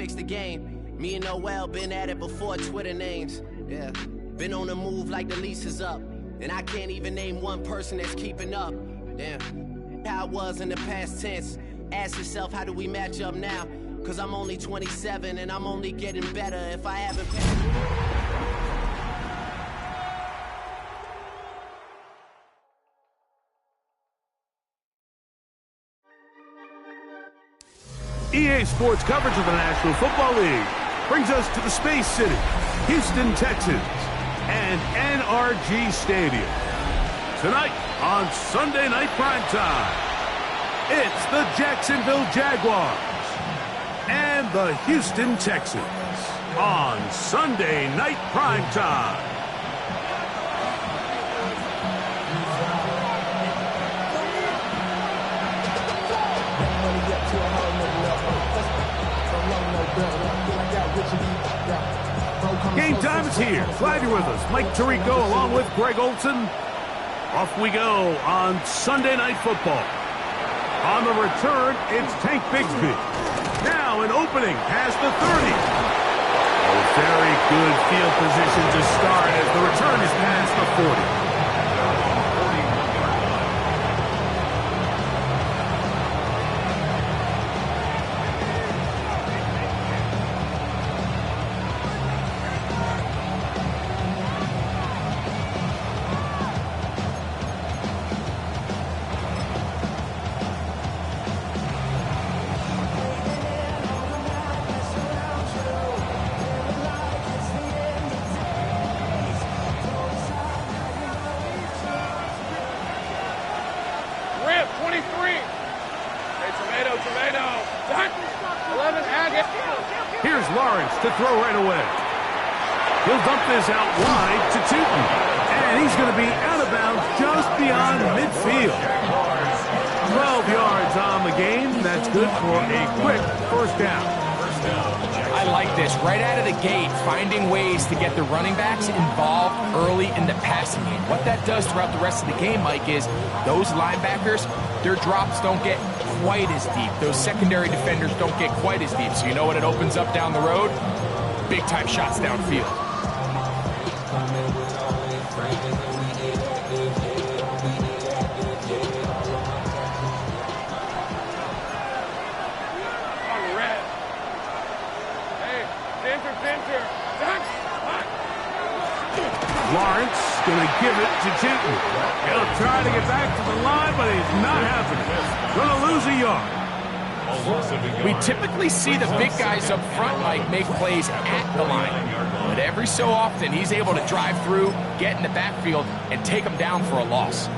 fix the game. Me and Noel been at it before Twitter names. Yeah, been on the move like the lease is up. And I can't even name one person that's keeping up. Damn, how it was in the past tense. Ask yourself, how do we match up now? Cause I'm only 27 and I'm only getting better if I haven't passed. EA Sports coverage of the National Football League brings us to the Space City, Houston Texans, and NRG Stadium. Tonight on Sunday Night Primetime, it's the Jacksonville Jaguars and the Houston Texans on Sunday Night Primetime. Game time is here. Glad you're with us. Mike Tirico along with Greg Olson. Off we go on Sunday Night Football. On the return, it's Tank Bigsby. Now an opening past the 30. A very good field position to start as the return is past the 40. Here's Lawrence to throw right away. He'll dump this out wide to Tootin. And he's going to be out of bounds just beyond midfield. 12 yards on the game. That's good for a quick first down. I like this. Right out of the gate, finding ways to get the running backs involved early in the passing game. What that does throughout the rest of the game, Mike, is those linebackers, their drops don't get quite as deep. Those secondary defenders don't get quite as deep. So you know what it opens up down the road? Big-time shots downfield. Lawrence going to give it to Tootin. He'll try to get back to the line, but it's not happening. Going to lose a yard. We typically see the big guys up front, Mike, make plays at the line. But every so often, he's able to drive through, get in the backfield, and take them down for a loss.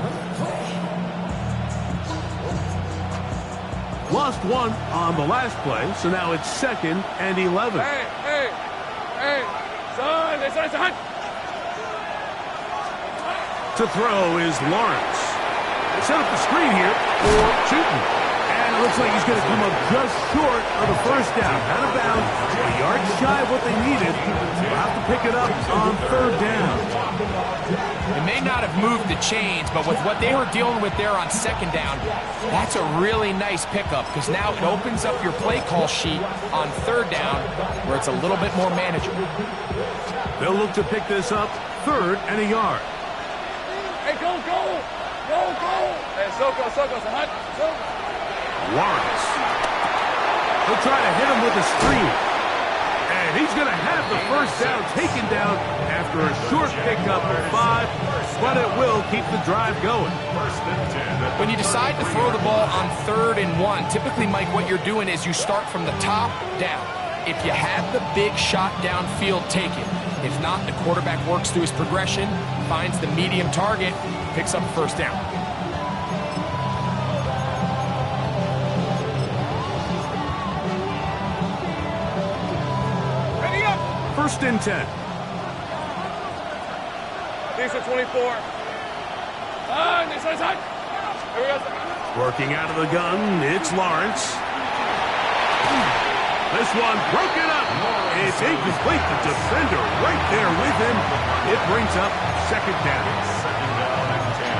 Lost one on the last play, so now it's 2nd and 11. Hey, son. To throw is Lawrence. Set up the screen here for Tootin. And it looks like he's going to come up just short of the first down. Out of bounds, a yard shy of what they needed. They'll have to pick it up on 3rd down. It may not have moved the chains, but with what they were dealing with there on 2nd down, that's a really nice pickup because now it opens up your play call sheet on 3rd down where it's a little bit more manageable. They'll look to pick this up 3rd and a yard. Hey, go! Hey, Soko, son. Lawrence. He'll try to hit him with a screen. And he's going to have the first down taken down after a short pickup of 5, but it will keep the drive going. When you decide to throw the ball on 3rd and 1, typically, Mike, what you're doing is you start from the top down. If you have the big shot downfield, take it. If not, the quarterback works through his progression, finds the medium target, picks up the 1st down. Ready up! 1st and 10. Decent 24. Here we go. Working out of the gun, it's Lawrence. This one broken up. It's incomplete. The defender right there with him. It brings up 2nd down.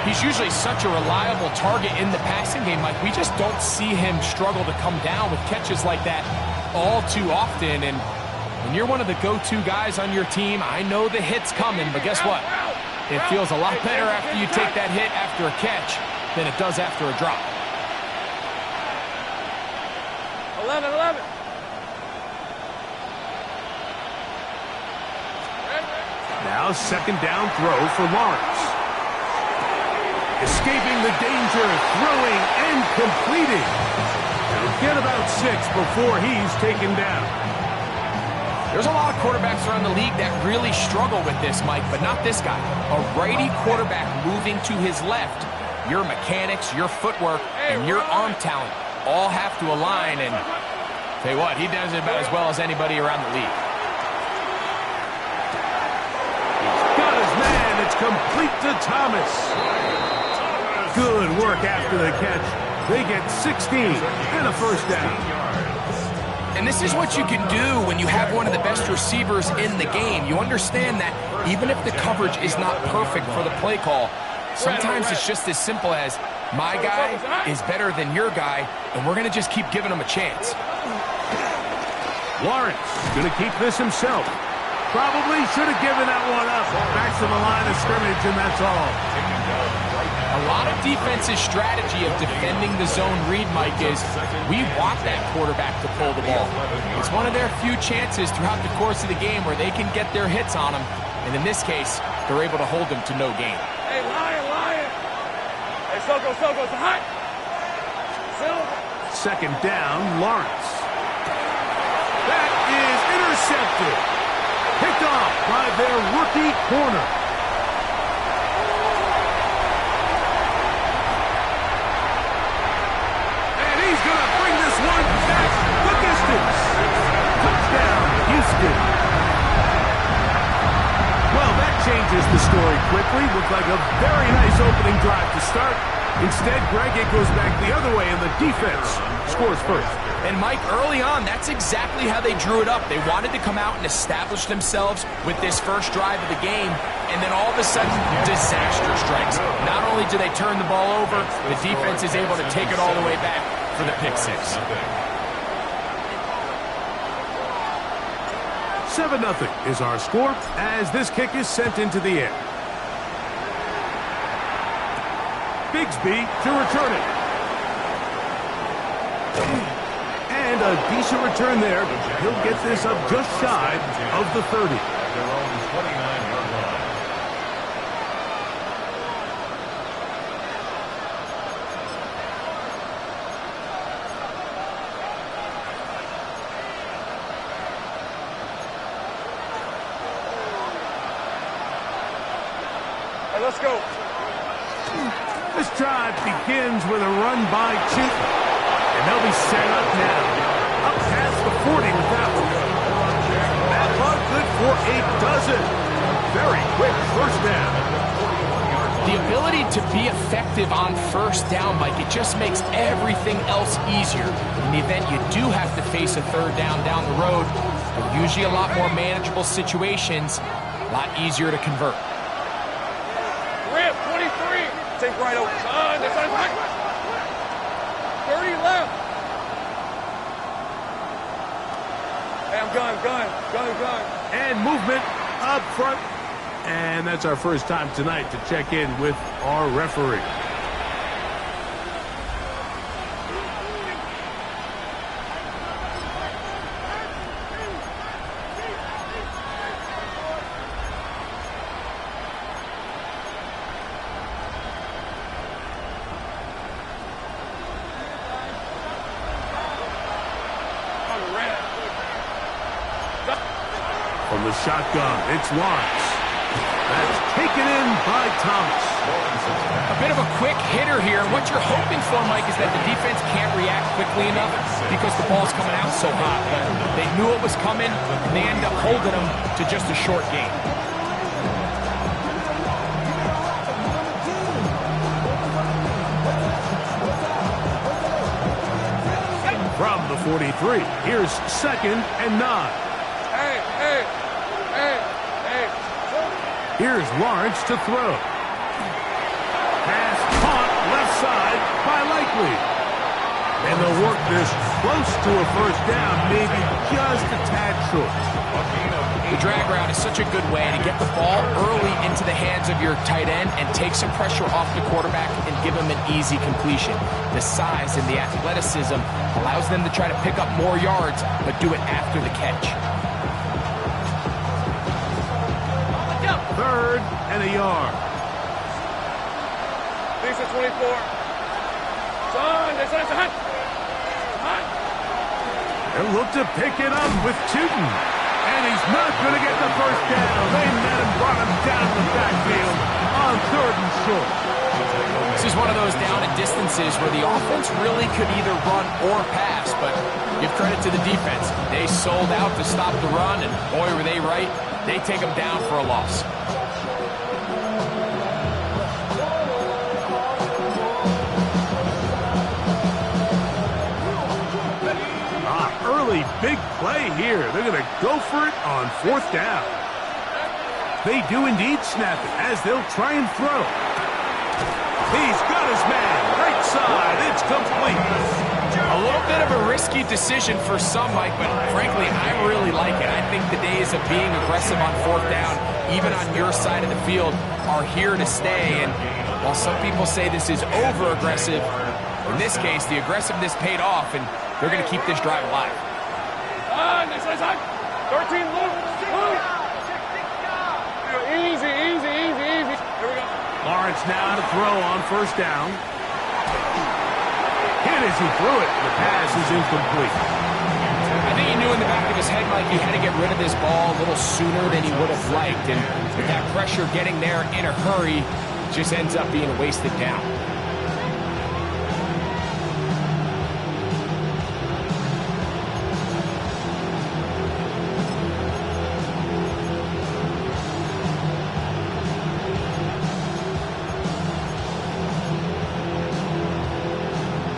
He's usually such a reliable target in the passing game, Mike. We just don't see him struggle to come down with catches like that all too often, and when you're one of the go-to guys on your team, I know the hit's coming, but guess what? It feels a lot better after you take that hit after a catch than it does after a drop. 11. Now second down throw for Lawrence. Escaping the danger, throwing and completing. He'll get about 6 before he's taken down. There's a lot of quarterbacks around the league that really struggle with this, Mike, but not this guy. A righty quarterback moving to his left. Your mechanics, your footwork, and your arm talent all have to align, and tell you what, he does it about as well as anybody around the league. Got his man. It's complete to Thomas. Good work after the catch. They get 16 and a first down. And this is what you can do when you have one of the best receivers in the game. You understand that even if the coverage is not perfect for the play call, sometimes it's just as simple as my guy is better than your guy, and we're going to just keep giving him a chance. Lawrence going to keep this himself. Probably should have given that one up. Back to the line of scrimmage, and that's all. A lot of defense's strategy of defending the zone read, Mike, is we want that quarterback to pull the ball. It's one of their few chances throughout the course of the game where they can get their hits on him, and in this case, they're able to hold him to no gain. Hey, Lion. Hey, Soko, it's hot. Second down, Lawrence. That is intercepted. Picked off by their rookie corner. And he's going to bring this one back the distance. Touchdown, Houston. Well, that changes the story quickly. Looked like a very nice opening drive to start. Instead, Greg, it goes back the other way, and the defense scores first. And, Mike, early on, that's exactly how they drew it up. They wanted to come out and establish themselves with this first drive of the game, and then all of a sudden, disaster strikes. Not only do they turn the ball over, the defense is able to take it all the way back for the pick six. 7-0 is our score as this kick is sent into the air. Bigsby to return it. And a decent return there. He'll get this up just shy of the 30. Hey, let's go. This drive begins with a run by Chief. And they'll be set up now. Up past the 40 with that one. That one good for a dozen. Very quick first down. The ability to be effective on first down, Mike, it just makes everything else easier. In the event you do have to face a third down the road, they're usually a lot more manageable situations, a lot easier to convert. Rip, 23. Take right over. This side's right. 30 left. Hey, I'm gun. And movement up front. And that's our first time tonight to check in with our referee. From the shotgun, it's Lawrence. That's taken in by Thomas. A bit of a quick hitter here. What you're hoping for, Mike, is that the defense can't react quickly enough because the ball's coming out so hot. But they knew it was coming, and they end up holding them to just a short gain. From the 43, here's 2nd and 9. Here's Lawrence to throw. Pass caught left side by Likely. And they'll work this close to a first down, maybe just a tad short. The drag route is such a good way to get the ball early into the hands of your tight end and take some pressure off the quarterback and give him an easy completion. The size and the athleticism allows them to try to pick up more yards, but do it after the catch. 3rd and a yard. These are 24. They'll look to pick it up with Tootin. And he's not going to get the first down. They met him, brought him down the backfield on 3rd and short. This is one of those down and distances where the offense really could either run or pass, but give credit to the defense. They sold out to stop the run, and boy, were they right. They take them down for a loss. Early big play here. They're going to go for it on 4th down. They do indeed snap it as they'll try and throw. He's got his man. Right side. It's complete. A little bit of a risky decision for some, Mike, but frankly, I really like it. I think the days of being aggressive on 4th down, even on your side of the field, are here to stay. And while some people say this is over-aggressive, in this case, the aggressiveness paid off, and they're going to keep this drive alive. 13, move. Easy. Here we go. Lawrence now to throw on 1st down. Hit as he threw it. The pass is incomplete. I think he knew in the back of his head, Mike, he had to get rid of this ball a little sooner than he would have liked. And with that pressure getting there in a hurry, just ends up being a wasted down.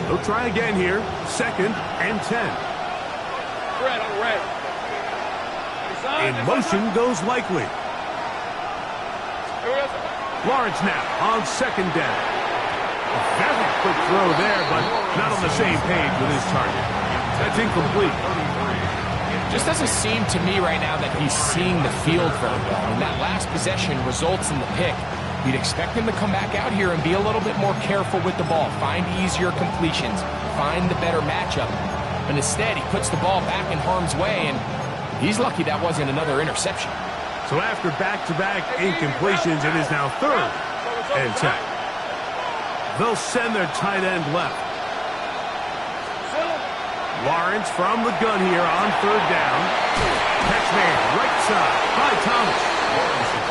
They'll try again here. 2nd and 10. Red. In motion goes Likely. Lawrence now on 2nd down. A very quick throw there, but not on the same page with his target. That's incomplete. Just doesn't seem to me right now that he's seeing the field very well. And that last possession results in the pick. You'd expect him to come back out here and be a little bit more careful with the ball, find easier completions, find the better matchup. But instead, he puts the ball back in harm's way, and he's lucky that wasn't another interception. So after back-to-back incompletions, it is now 3rd and 10. They'll send their tight end left. Lawrence from the gun here on 3rd down. Catch man, right side by Thomas.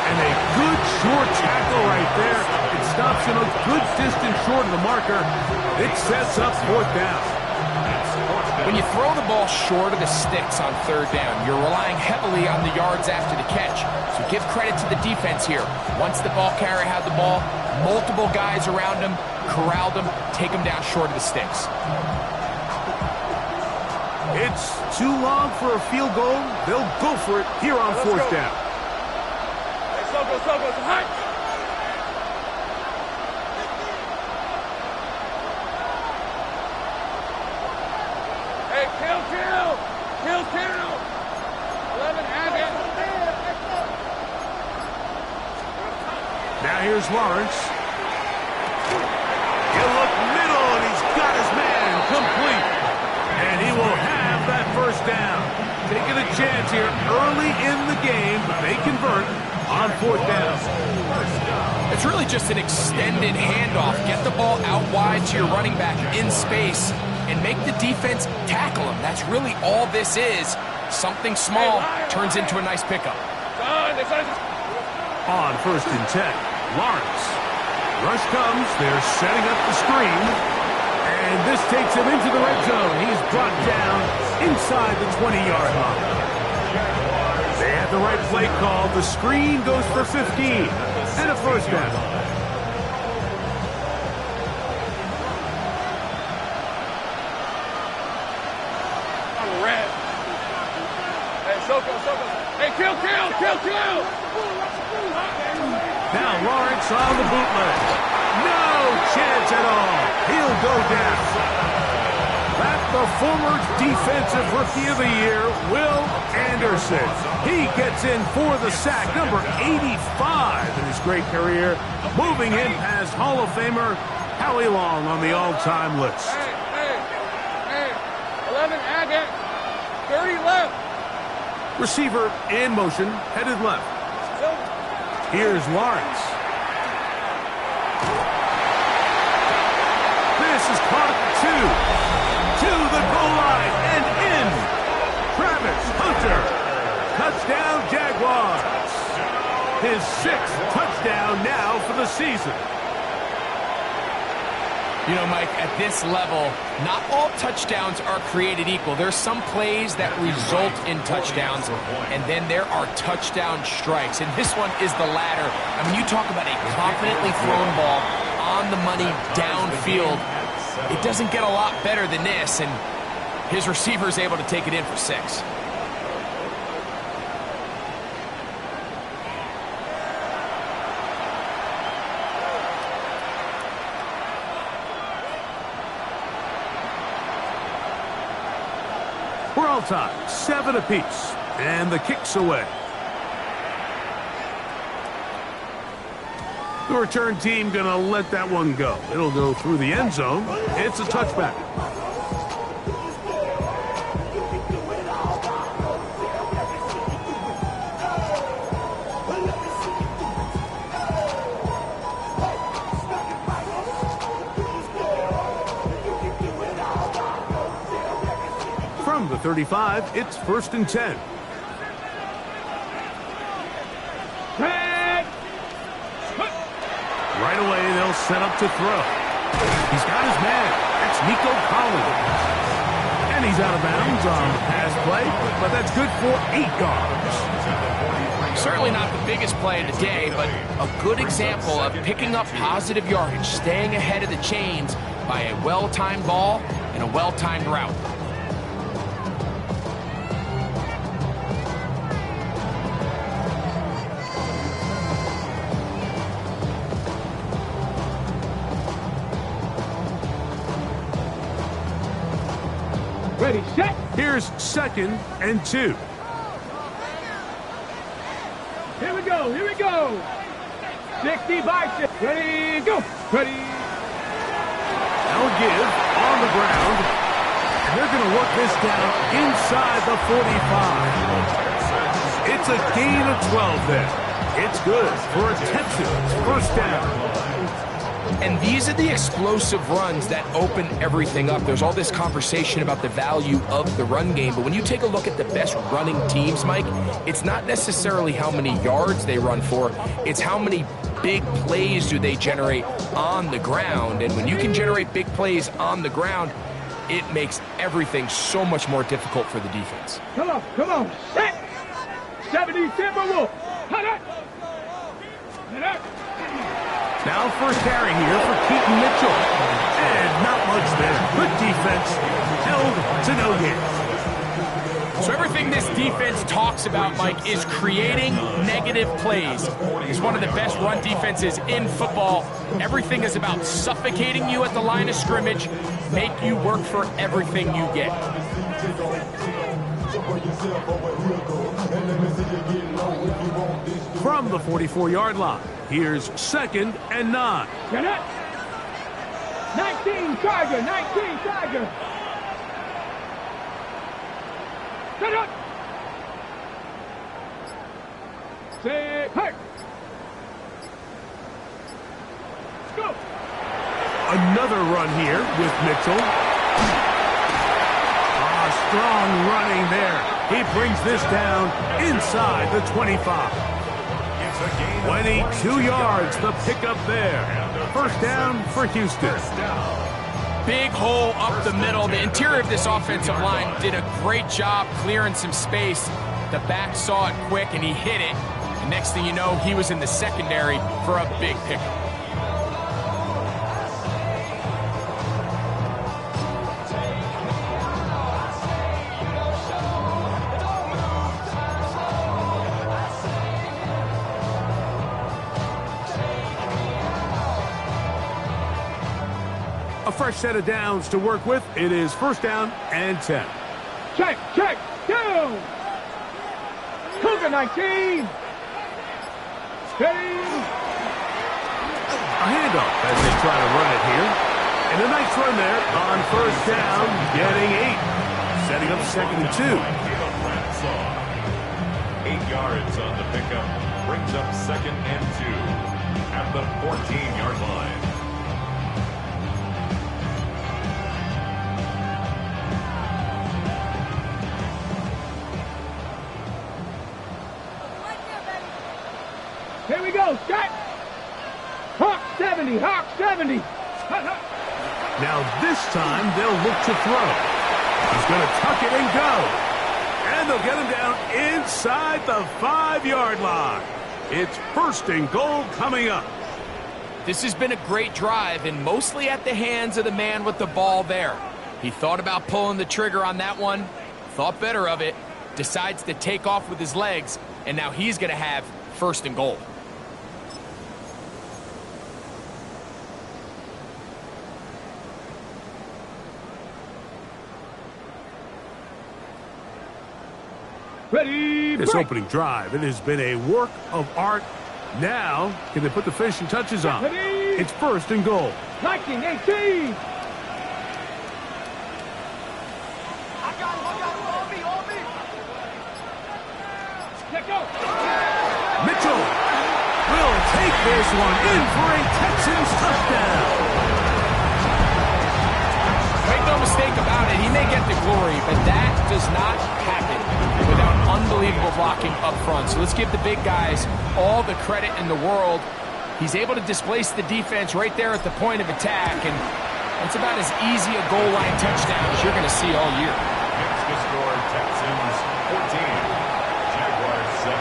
And a good short tackle right there. It stops him a good distance short of the marker. It sets up 4th down. When you throw the ball short of the sticks on 3rd down, you're relying heavily on the yards after the catch. So give credit to the defense here. Once the ball carrier had the ball, multiple guys around him, corralled him, take him down short of the sticks. It's too long for a field goal. They'll go for it here on 4th down. So go. High. Hey, kill. 11, and in. Now here's Lawrence. He'll look middle, and he's got his man complete. And he will have that 1st down. Taking a chance here early in the game. They convert on 4th down. It's really just an extended handoff. Get the ball out wide to your running back in space and make the defense tackle him. That's really all this is. Something small turns into a nice pickup. On 1st and 10, Lawrence. Rush comes. They're setting up the screen. And this takes him into the red zone. He's brought down inside the 20-yard line. They had the right play call. The screen goes for 15 and a 1st down. Red. Hey, so go. Hey, kill. Now Lawrence on the bootleg. No chance at all. He'll go down. the former Defensive Rookie of the Year, Will Anderson. He gets in for the sack, number 85 in his great career, moving in past Hall of Famer Howie Long on the all-time list. Hey, 11, add it. 30 left. Receiver in motion, headed left. Here's Lawrence. This is caught at the 2. To the goal line and in. Travis Hunter. Touchdown, Jaguars. His 6th touchdown now for the season. You know, Mike, at this level, not all touchdowns are created equal. There's some plays that result in touchdowns, and then there are touchdown strikes. And this one is the latter. I mean, you talk about a confidently thrown ball on the money downfield. It doesn't get a lot better than this, and his receiver is able to take it in for 6. We're all tied, 7 apiece, and the kick's away. The return team gonna let that one go. It'll go through the end zone. It's a touchback. From the 35, it's 1st and 10. Right away, they'll set up to throw. He's got his man. That's Nico Collins. And he's out of bounds on the pass play, but that's good for 8 yards. Certainly not the biggest play of the day, but a good example of picking up positive yardage, staying ahead of the chains by a well-timed ball and a well-timed route. Ready, set. Here's 2nd and 2. Here we go. 60 by 6. Ready, go. Ready. They'll give on the ground, and they're going to work this down inside the 45. It's a gain of 12 there. It's good for a Texans 1st down. And these are the explosive runs that open everything up. There's all this conversation about the value of the run game, but when you take a look at the best running teams, Mike, it's not necessarily how many yards they run for, it's how many big plays do they generate on the ground. And when you can generate big plays on the ground, it makes everything so much more difficult for the defense. Come on. Set. 70 Timberwolves. Now first carry here for Keaton Mitchell. And not much there. Good defense. Held to no gain. So everything this defense talks about, Mike, is creating negative plays. It's one of the best run defenses in football. Everything is about suffocating you at the line of scrimmage, make you work for everything you get. From the 44-yard line, here's 2nd and 9. 19 Charger. Set up. Say, hey. Go. Another run here with Mitchell. Strong running there. He brings this down inside the 25. 22 yards, the pickup there. 1st down for Houston. Big hole up the middle. The interior of this offensive line did a great job clearing some space. The back saw it quick, and he hit it. And next thing you know, he was in the secondary for a big pickup. A fresh set of downs to work with. It is first down and 10. Check, down. Cougar 19. Steady. A handoff as they try to run it here. And a nice run there on first down, getting 8. Setting up 2nd and 2. 8 yards on the pickup. Brings up 2nd and 2 at the 14-yard line. Here we go, set. Hawk 70, Hawk 70. Now this time they'll look to throw. He's going to tuck it and go. And they'll get him down inside the 5-yard line. It's 1st and goal coming up. This has been a great drive, and mostly at the hands of the man with the ball there. He thought about pulling the trigger on that one, thought better of it, decides to take off with his legs, and now he's going to have 1st and goal. Ready, This break. opening drive, it has been a work of art. Now, can they put the finishing touches on? Ready. It's 1st and goal. 1918. Let go. Mitchell will take this one in for a Texans touchdown. Make no mistake about it, he may get the glory, but that does not happen without unbelievable blocking up front. So let's give the big guys all the credit in the world. He's able to displace the defense right there at the point of attack, and it's about as easy a goal line touchdown as you're going to see all year. Next to score, Texans 14, Jaguars 7.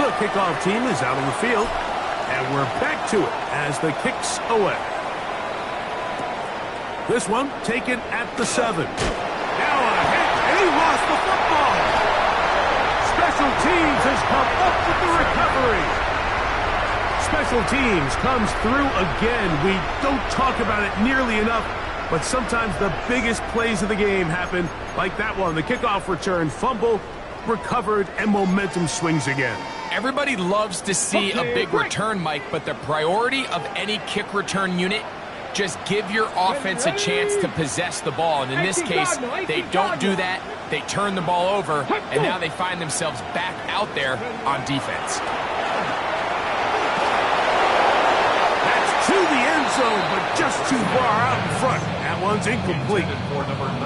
The kickoff team is out on the field, and we're back to it as the kick's away. This one taken at the 7. Now a hit, and he lost the football. Special teams has come up with the recovery. Special teams comes through again. We don't talk about it nearly enough, but sometimes the biggest plays of the game happen like that one. The kickoff return, fumble, recovered, and momentum swings again. Everybody loves to see a big return, Mike, but the priority of any kick return unit, just give your offense a chance to possess the ball. And in this case, they don't do that. They turn the ball over, and now they find themselves back out there on defense. That's to the end zone, but just too far out in front. That one's incomplete.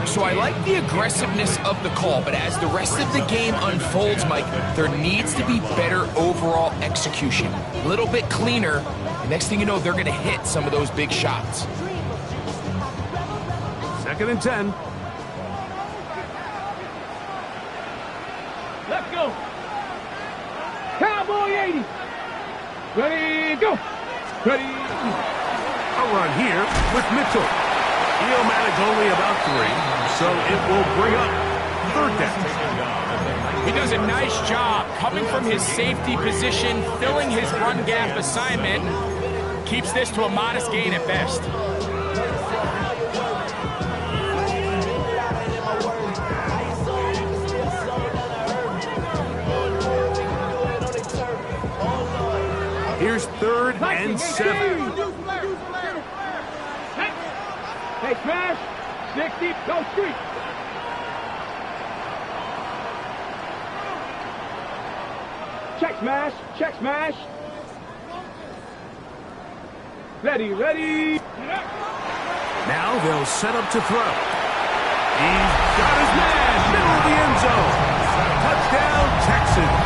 So I like the aggressiveness of the call, but as the rest of the game unfolds, Mike, there needs to be better overall execution. A little bit cleaner. Next thing you know, they're going to hit some of those big shots. 2nd and 10. Let's go. Cowboy 80. Ready, go. Ready. A run here with Mitchell. He'll manage only about 3, so it will bring up 3rd down. He does a nice job coming from his safety position, filling his run gap assignment. Keeps this to a modest gain at best. Here's 3rd and 7. Hey, smash. 60, go street. Check smash. Ready. Now they'll set up to throw. He's got his man, middle of the end zone. Touchdown, Texans.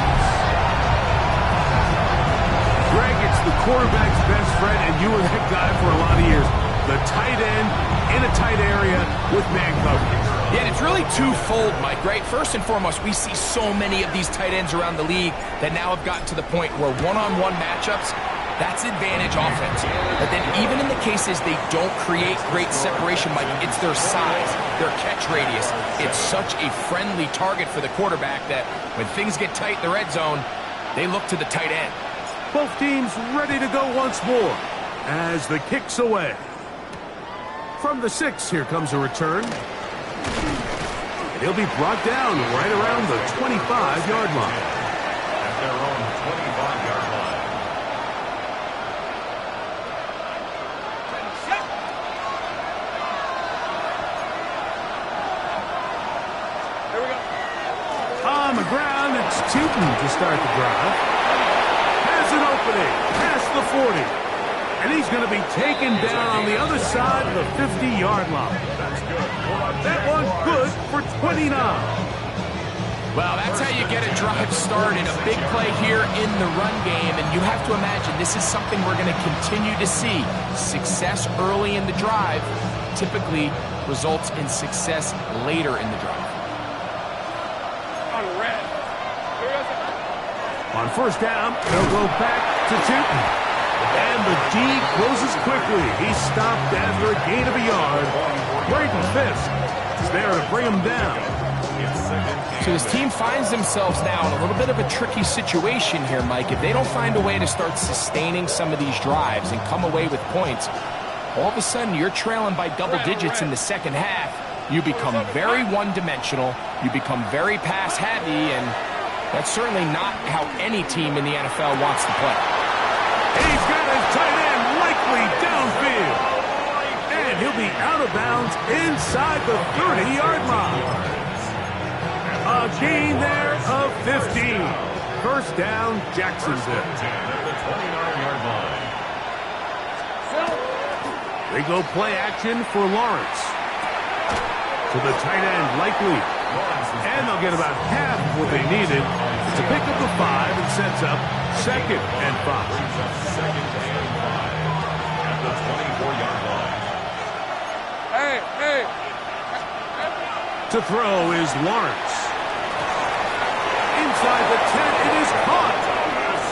Greg, it's the quarterback's best friend, and you were that guy for a lot of years. The tight end in a tight area with man coverage. Yeah, and it's really twofold, Mike, right? First and foremost, we see so many of these tight ends around the league that now have gotten to the point where one-on-one matchups, that's advantage offense. But then even in the cases they don't create great separation, Mike, it's their size, their catch radius. It's such a friendly target for the quarterback that when things get tight in the red zone, they look to the tight end. Both teams ready to go once more. as the kick's away. From the 6, here comes a return. He'll be brought down right around the 25-yard line. At their own 25-yard line. On the ground, it's Tootin to start the drive. Has an opening past the 40. And he's going to be taken down on the other side of the 50-yard line. That one's good for 29. Well, that's how you get a drive started, a big play here in the run game, and you have to imagine this is something we're going to continue to see. Success early in the drive typically results in success later in the drive. On first down, they'll go back to Tootin. And the D closes quickly. He's stopped after a gain of a yard. Braden Fisk is there to bring him down. So this team finds themselves now in a little bit of a tricky situation here, Mike. If they don't find a way to start sustaining some of these drives and come away with points, all of a sudden you're trailing by double digits in the second half. You become very one-dimensional. You become very pass-heavy, and that's certainly not how any team in the NFL wants to play. He's got his tight end likely downfield. And he'll be out of bounds inside the 30-yard line. A gain there of 15. First down, Jacksonville. At the 29-yard line. They go play action for Lawrence. To the tight end, likely. And they'll get about half what they needed to pick up the 5 and sets up 2nd and 5. Second and 5 at the 24-yard line. To throw is Lawrence. Inside the 10, it is caught.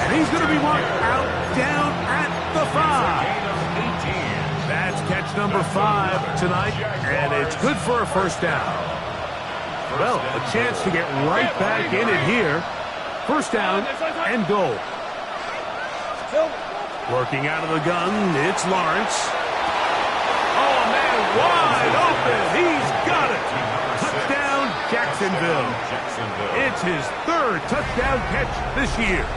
And he's going to be marked out down at the 5. That's catch number 5 tonight, and it's good for a first down. Well, a chance to get right back in it here. First down and goal. Working out of the gun, it's Lawrence. Oh, man, wide open. He's got it. Touchdown, Jacksonville. It's his 3rd touchdown catch this year.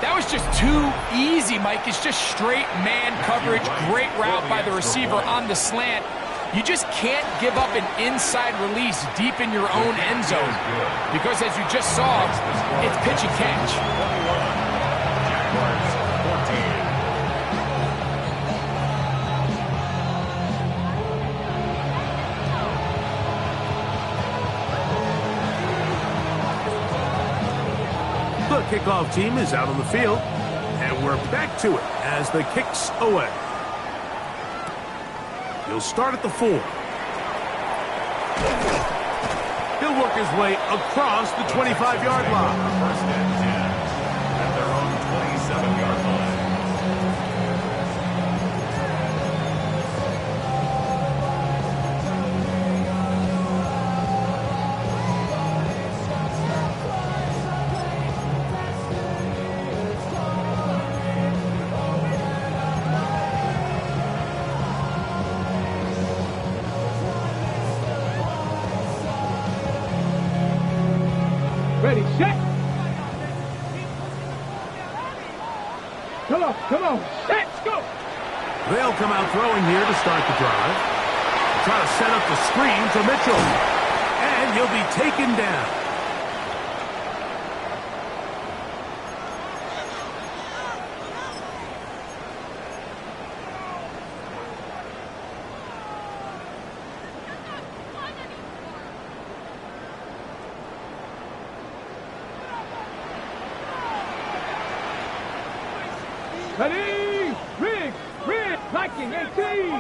That was just too easy, Mike. It's just straight man coverage. Great route by the receiver on the slant. You just can't give up an inside release deep in your own end zone because, as you just saw, it's pitch and catch. The kickoff team is out on the field, and we're back to it as the kick's away. He'll start at the 4. He'll work his way across the 25-yard line. First and 10 at their own 27-yard line. Ready, set. Come on, let's go. They'll come out throwing here to start the drive. Try to set up the screen to Mitchell. And he'll be taken down. Ready, rig, Viking 18.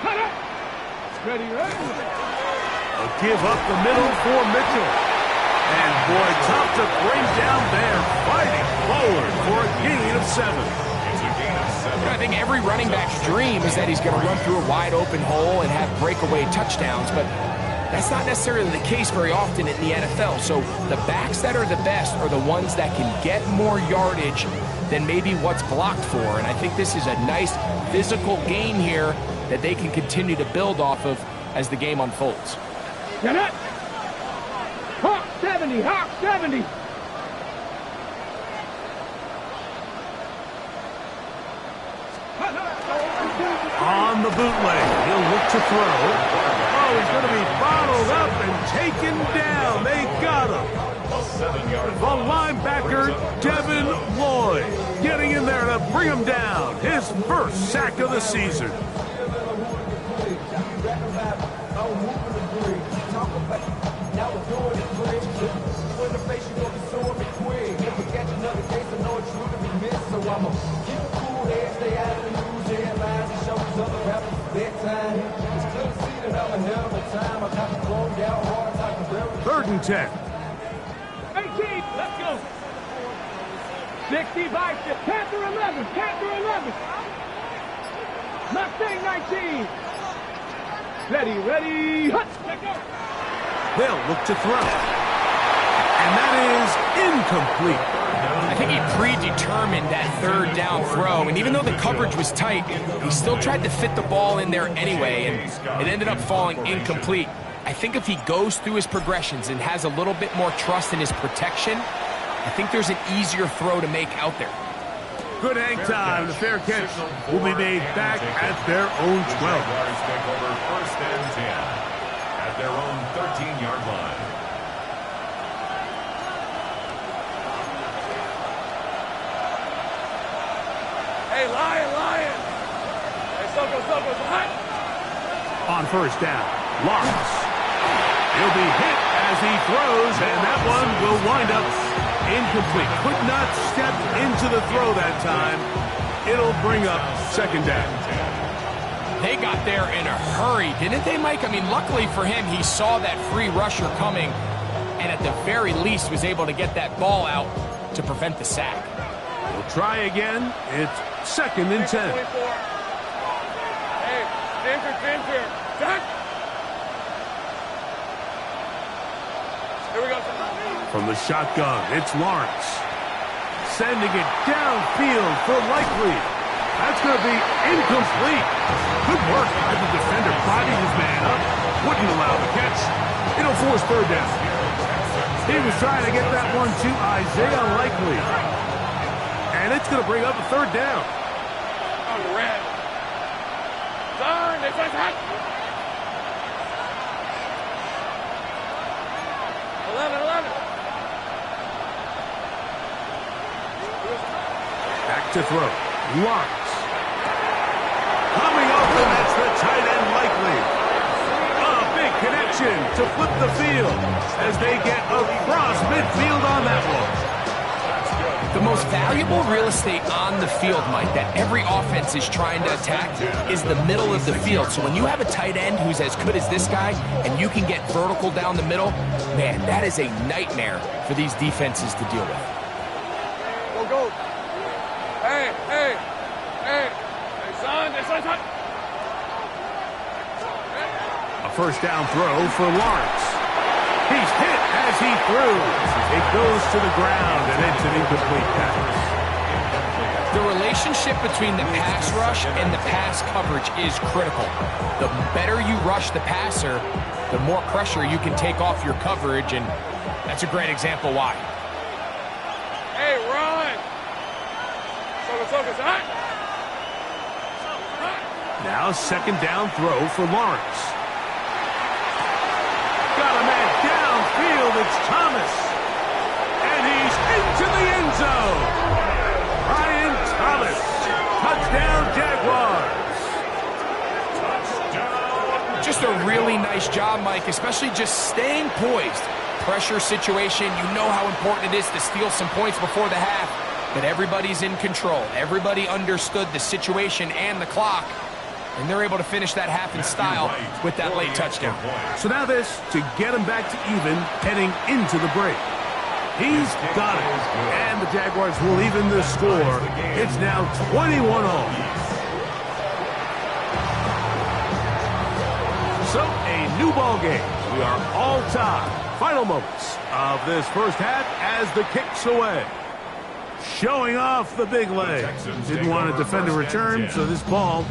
Cut up. Ready. A give up the middle for Mitchell. And boy, tough to bring down there, fighting forward for a gain of 7. It's a gain of 7. I think every running back's dream is that he's going to run through a wide open hole and have breakaway touchdowns, but That's not necessarily the case very often in the NFL. So the backs that are the best are the ones that can get more yardage than maybe what's blocked for. And I think this is a nice physical gain here that they can continue to build off of as the game unfolds. Get it! Hawk 70, Hawk 70! On the bootleg, he'll look to throw. Oh, he's going to be bottled up and taken down. They got him. The linebacker, Devin Lloyd, getting in there to bring him down. His first sack of the season. Third and 10. 18, let's go. 60 by 6. Panther 11, Panther 11. Mustang 19. Ready, hut. Let's go. They'll look to throw. And that is incomplete. I think he predetermined that third down throw, and even though the coverage was tight, he still tried to fit the ball in there anyway, and it ended up falling incomplete. I think if he goes through his progressions and has a little bit more trust in his protection, I think there's an easier throw to make out there. Good hang time. The fair catch will be made back at their own 12. Jaguars take over first and 10 at their own 13-yard line. Hey, Lion. Hey, Soko, hut. On first down, Lawrence. He'll be hit as he throws, and that one will wind up incomplete. Could not step into the throw that time. It'll bring up second down. They got there in a hurry, didn't they, Mike? I mean, luckily for him, he saw that free rusher coming, and at the very least was able to get that ball out to prevent the sack. We'll try again. It's second and 10. Hey, Ginger. Jack. Here we go. From the shotgun, it's Lawrence. Sending it downfield for Likely. That's going to be incomplete. Good work by the defender, prodding his man up. Wouldn't allow the catch. It'll force third down. He was trying to get that one to Isaiah Likely. And it's going to bring up a third down. On the red. Turn, this one's hot. 11. Back to throw. Lawrence. Coming open, that's the tight end Likely. A big connection to flip the field as they get across midfield on that one. The most valuable real estate on the field, Mike, that every offense is trying to attack is the middle of the field. So when you have a tight end who's as good as this guy and you can get vertical down the middle, man, that is a nightmare for these defenses to deal with. Go. Hey, son, this one's hot. A first down throw for Lawrence. He's hit as he threw. It goes to the ground, and it's an incomplete pass. The relationship between the pass rush and the pass coverage is critical. The better you rush the passer, the more pressure you can take off your coverage, and that's a great example why. Hey, run! Soka's hot. Now second down throw for Lawrence. Got a man downfield. It's Thomas. And he's into the end zone. Brian Thomas. Touchdown, Jaguars. Just a really nice job, Mike, especially just staying poised. Pressure situation, you know how important it is to steal some points before the half, but everybody's in control. Everybody understood the situation and the clock, and they're able to finish that half in style with that late touchdown. So now this to get him back to even heading into the break. He's got it, and the Jaguars will even the score. It's now 21-all. So a new ball game. We are all tied. Final moments of this first half as the kick's away. Showing off the big leg. Didn't want to defend a return, so this ball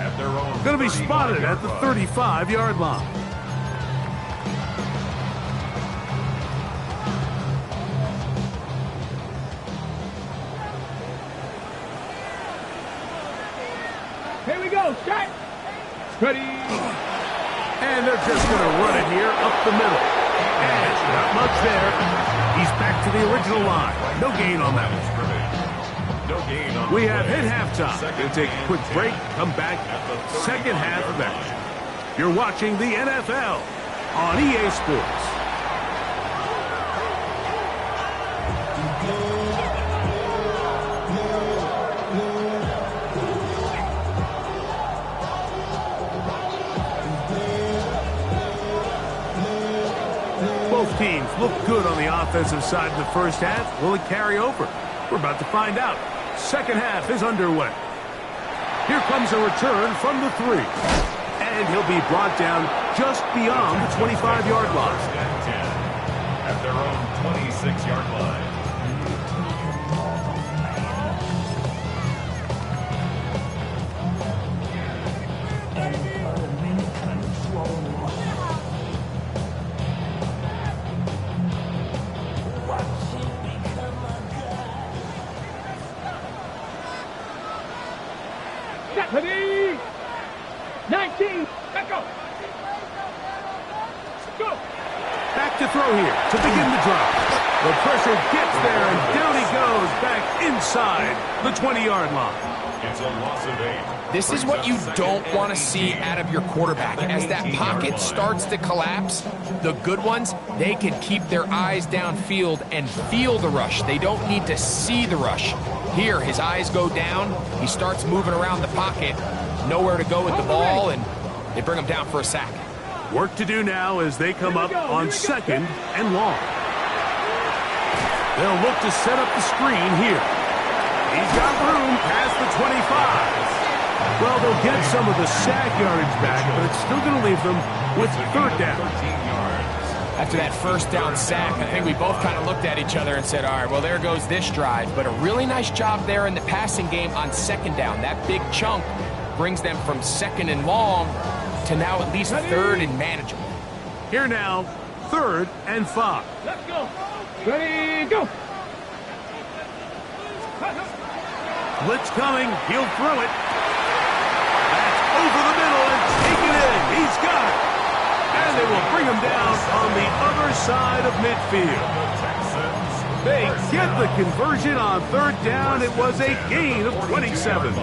going to be spotted at the 35-yard line. Here we go, set, ready. And they're just going to run it here up the middle. And not much there. He's back to the original line. No gain on that one. We have hit halftime. We'll take a quick break, come back, second half of action. You're watching the NFL on EA Sports. Both teams look good on the offensive side in the first half. Will it carry over? We're about to find out. Second half is underway. Here comes a return from the 3. And he'll be brought down just beyond the 25-yard line. At their own 26-yard line. Ready, 19, let's go. Go. Back to throw here to begin the drive. The pressure gets there, and down he goes back inside the 20-yard line. It's a loss of 8. This is what you don't want to see out of your quarterback. As that pocket starts to collapse, the good ones, they can keep their eyes downfield and feel the rush. They don't need to see the rush. Here, his eyes go down. He starts moving around the pocket. Nowhere to go with the ball, and they bring him down for a sack. Work to do now as they come up on second and long. They'll look to set up the screen here. He's got room past the 25. Well, they'll get some of the sack yardage back, but it's still going to leave them with third down. After that first down sack, I think we both kind of looked at each other and said, all right, well, there goes this drive. But a really nice job there in the passing game on second down. That big chunk brings them from second and long to now at least third and manageable. Here now, 3rd and 5. Let's go. Ready, go. Blitz coming. He'll throw it. That's over the middle and taken in. He's got it. And they will bring him down on the other side of midfield. They get the conversion on third down. It was a gain of 27.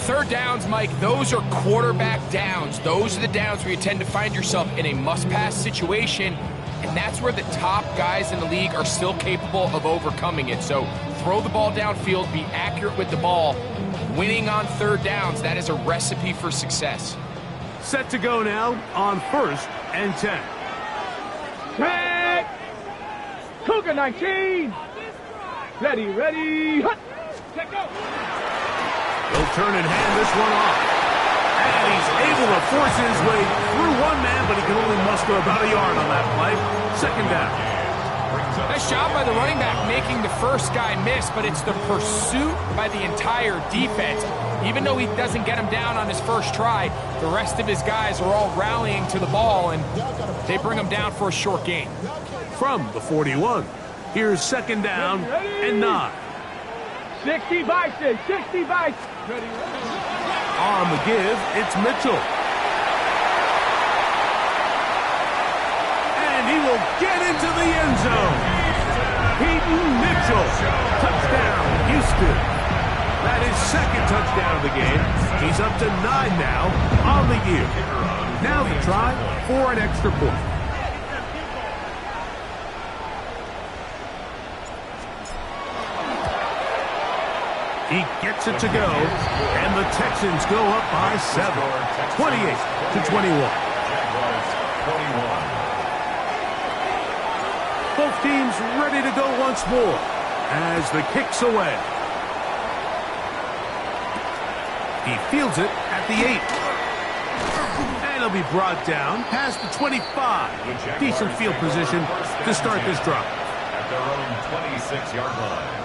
Third downs, Mike, those are quarterback downs. Those are the downs where you tend to find yourself in a must-pass situation, and that's where the top guys in the league are still capable of overcoming it. So throw the ball downfield, be accurate with the ball. Winning on third downs, that is a recipe for success. Set to go now on 1st and 10. Set. Cougar 19. Ready, hut. Set, go. He'll turn and hand this one off. And he's able to force his way through one man, but he can only muster about a yard on that play. Second down. Nice job by the running back making the first guy miss, but it's the pursuit by the entire defense. Even though he doesn't get him down on his first try, the rest of his guys are all rallying to the ball, and they bring him down for a short gain. From the 41, here's second down and 9. 60 bison, 60 bison. Ready. On the give, it's Mitchell. And he will get into the end zone. Peyton Mitchell. Touchdown, Houston. That is second touchdown of the game. He's up to 9 now on the year. Now the try for an extra point. He gets it to go, and the Texans go up by 7, 28-21. Both teams ready to go once more as the kick's away. He fields it at the 8. And they'll be brought down past the 25. Decent field position to start this drive. At their own 26-yard line.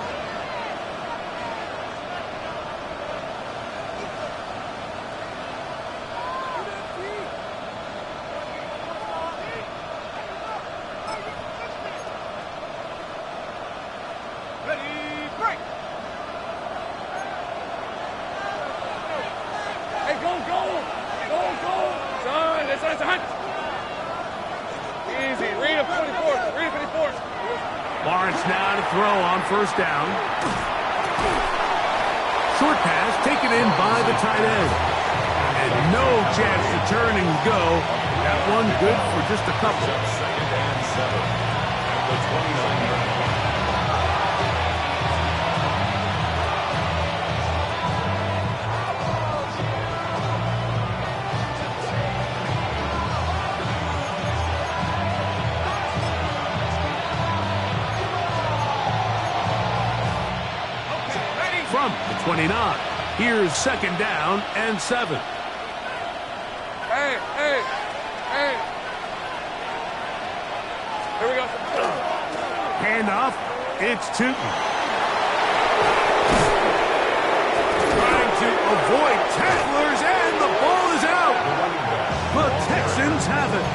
Lawrence now to throw on first down. Short pass taken in by the tight end. And no chance to turn and go. That one good for just a couple. Second and 7 at the 29-yard line. From the 29. Here's second down and 7. Hey. Here we go. Handoff. It's Tootin. Trying to avoid tacklers, and the ball is out. The Texans have it.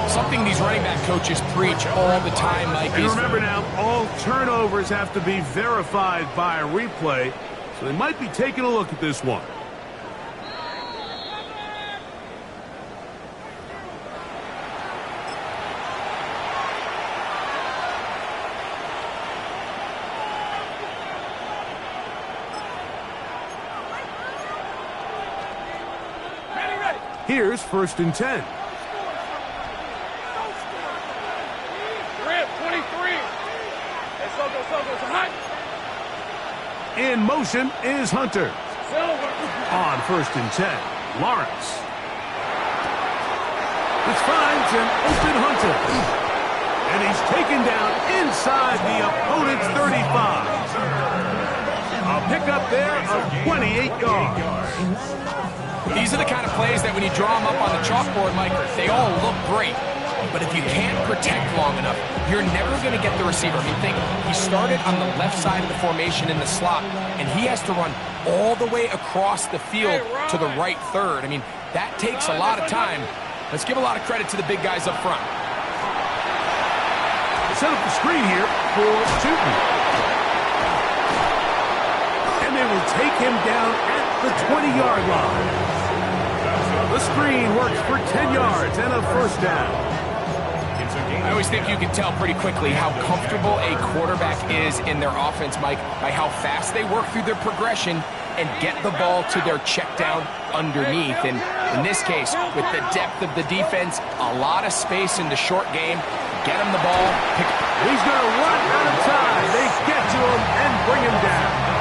Something these running back coaches preach all the time, Mike, And is... remember now, all turnovers have to be verified by a replay, so they might be taking a look at this one. Here's first and 10. In motion is Hunter. On first and 10, Lawrence. This finds an open Hunter. And he's taken down inside the opponent's 35. A pickup there of 28 yards. These are the kind of plays that when you draw them up on the chalkboard, Mike, they all look great. But if you can't protect long enough, you're never going to get the receiver. I mean, think, he started on the left side of the formation in the slot, and he has to run all the way across the field to the right third. I mean, that takes a lot of time. Let's give a lot of credit to the big guys up front. Set up the screen here for Tootin. And they will take him down at the 20-yard line. The screen works for 10 yards and a first down. I always think you can tell pretty quickly how comfortable a quarterback is in their offense, Mike, by how fast they work through their progression and get the ball to their check down underneath. And in this case, with the depth of the defense, a lot of space in the short game, get him the ball. He's going to run out of time. They get to him and bring him down.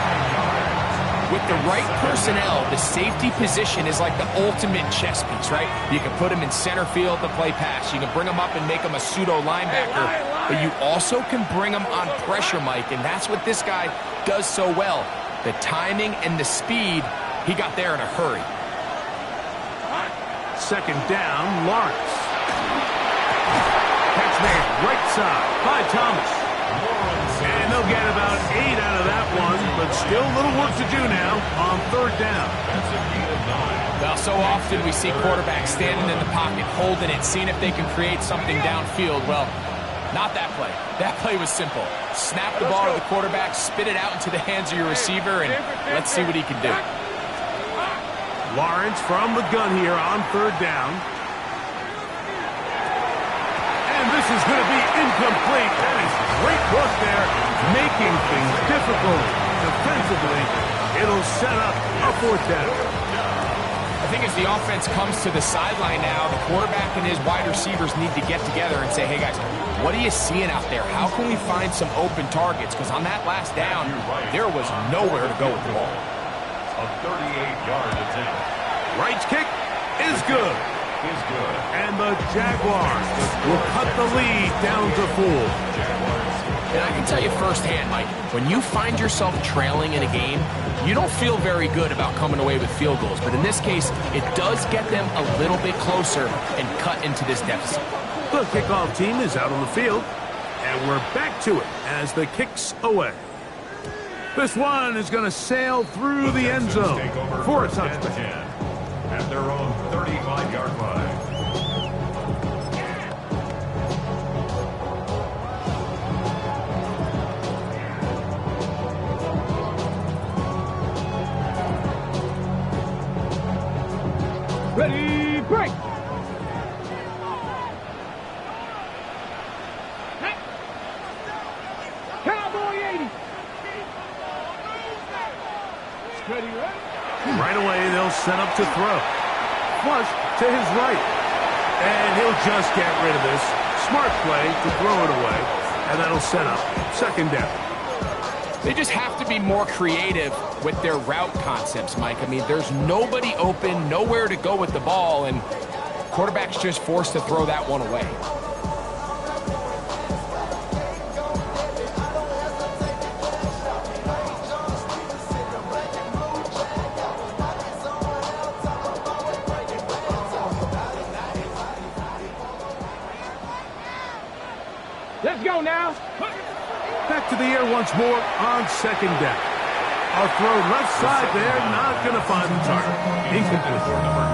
With the right personnel, the safety position is like the ultimate chess piece, right? You can put him in center field to play pass. You can bring him up and make him a pseudo linebacker. But you also can bring him on pressure, Mike, and that's what this guy does so well. The timing and the speed, he got there in a hurry. Second down, Lawrence. Catch made right side by Thomas. And they'll get about 8 out of that one, but still a little work to do now on third down. Well, so often we see quarterbacks standing in the pocket, holding it, seeing if they can create something downfield. Well, not that play. That play was simple. Snap the ball to the quarterback, spit it out into the hands of your receiver, and let's see what he can do. Lawrence from the gun here on third down. And this is going to be incomplete. That is great work there, making things difficult defensively. It'll set up a fourth down. I think as the offense comes to the sideline now, the quarterback and his wide receivers need to get together and say, hey, guys, what are you seeing out there? How can we find some open targets? Because on that last down, there was nowhere to go with the ball. A 38-yard attempt. Right's kick is good. And the Jaguars will cut the lead down to 4. Jaguars And I can tell you firsthand, Mike, when you find yourself trailing in a game, you don't feel very good about coming away with field goals. But in this case, it does get them a little bit closer and cut into this deficit. The kickoff team is out on the field, and we're back to it as the kick's away. This one is going to sail through the end zone for a touchdown. At their own 35-yard line. Ready, break! Cowboy 80! Steady, right? Right away, they'll set up to throw. Flush to his right. And he'll just get rid of this. Smart play to throw it away. And that'll set up second down. They just have to be more creative with their route concepts, Mike. I mean, there's nobody open, nowhere to go with the ball, and quarterback's just forced to throw that one away. Let's go now. Back to the air once more on second down. A throw left side there, not going to find the target. Incomplete. Number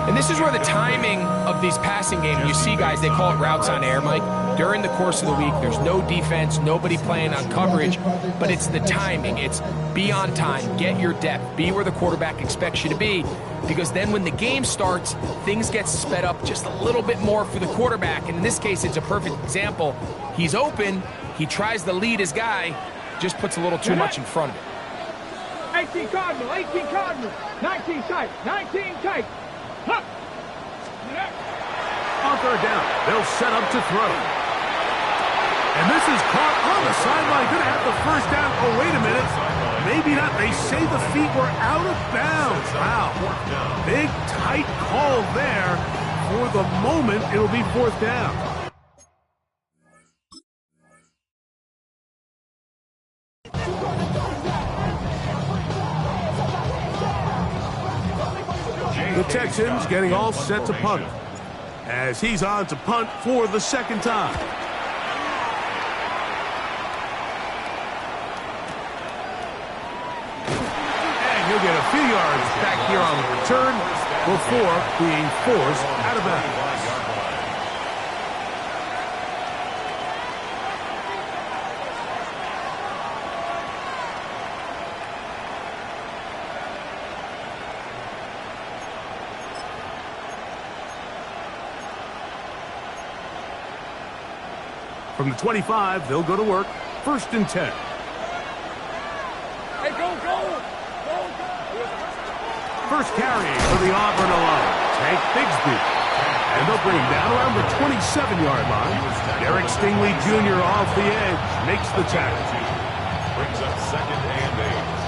19. And this is where the timing of these passing games, you see guys, they call it routes on air, Mike. During the course of the week, there's no defense, nobody playing on coverage, but it's the timing. It's be on time, get your depth, be where the quarterback expects you to be, because then when the game starts, things get sped up just a little bit more for the quarterback. And in this case, it's a perfect example. He's open, he tries to lead his guy, just puts a little too much in front of it. 18 Cardinal, 18 Cardinal, 19 tight, 19 tight. Huh. On third down, they'll set up to throw. And this is caught on the sideline. Going to have the first down. Oh, wait a minute. Maybe not. They say the feet were out of bounds. Wow. Big, tight call there. For the moment, it'll be fourth down. The Texans getting all set to punt, as he's on to punt for the second time. And he'll get a few yards back here on the return before being forced out of bounds. From the 25, they'll go to work. First and 10. Hey, go, go! First carry for the Auburn alum, Tank Bigsby. And they'll bring him down around the 27-yard line. Derek Stingley Jr. off the edge makes the tackle. Brings up second and 8.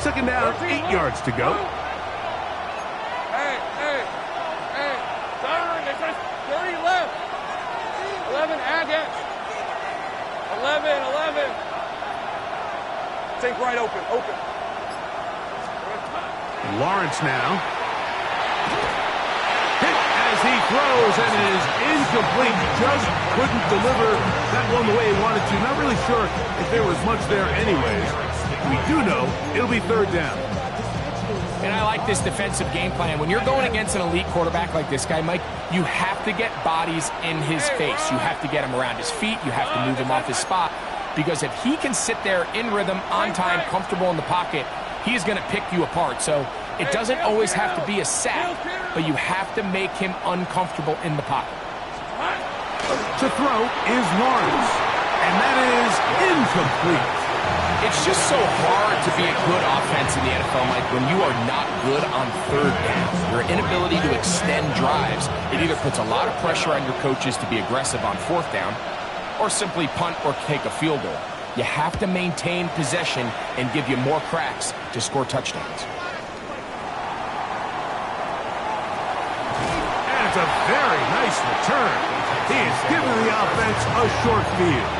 Second down, 8 yards to go. Hey, turn, it's just 30 left. 11, add that. 11. Take right, open. Lawrence now. Hit as he throws, and it is incomplete. Just couldn't deliver that one the way he wanted to. Not really sure if there was much there anyways. We do know it'll be third down. And I like this defensive game plan. When you're going against an elite quarterback like this guy, Mike, you have to get bodies in his face. You have to get him around his feet. You have to move him off his spot. Because if he can sit there in rhythm, on time, comfortable in the pocket, he is going to pick you apart. So it doesn't always have to be a sack, but you have to make him uncomfortable in the pocket. To throw is Lawrence, and that is incomplete. It's just so hard to be a good offense in the NFL, Mike, when you are not good on third down. Your inability to extend drives, it either puts a lot of pressure on your coaches to be aggressive on fourth down or simply punt or take a field goal. You have to maintain possession and give you more cracks to score touchdowns. And it's a very nice return. He is giving the offense a short field.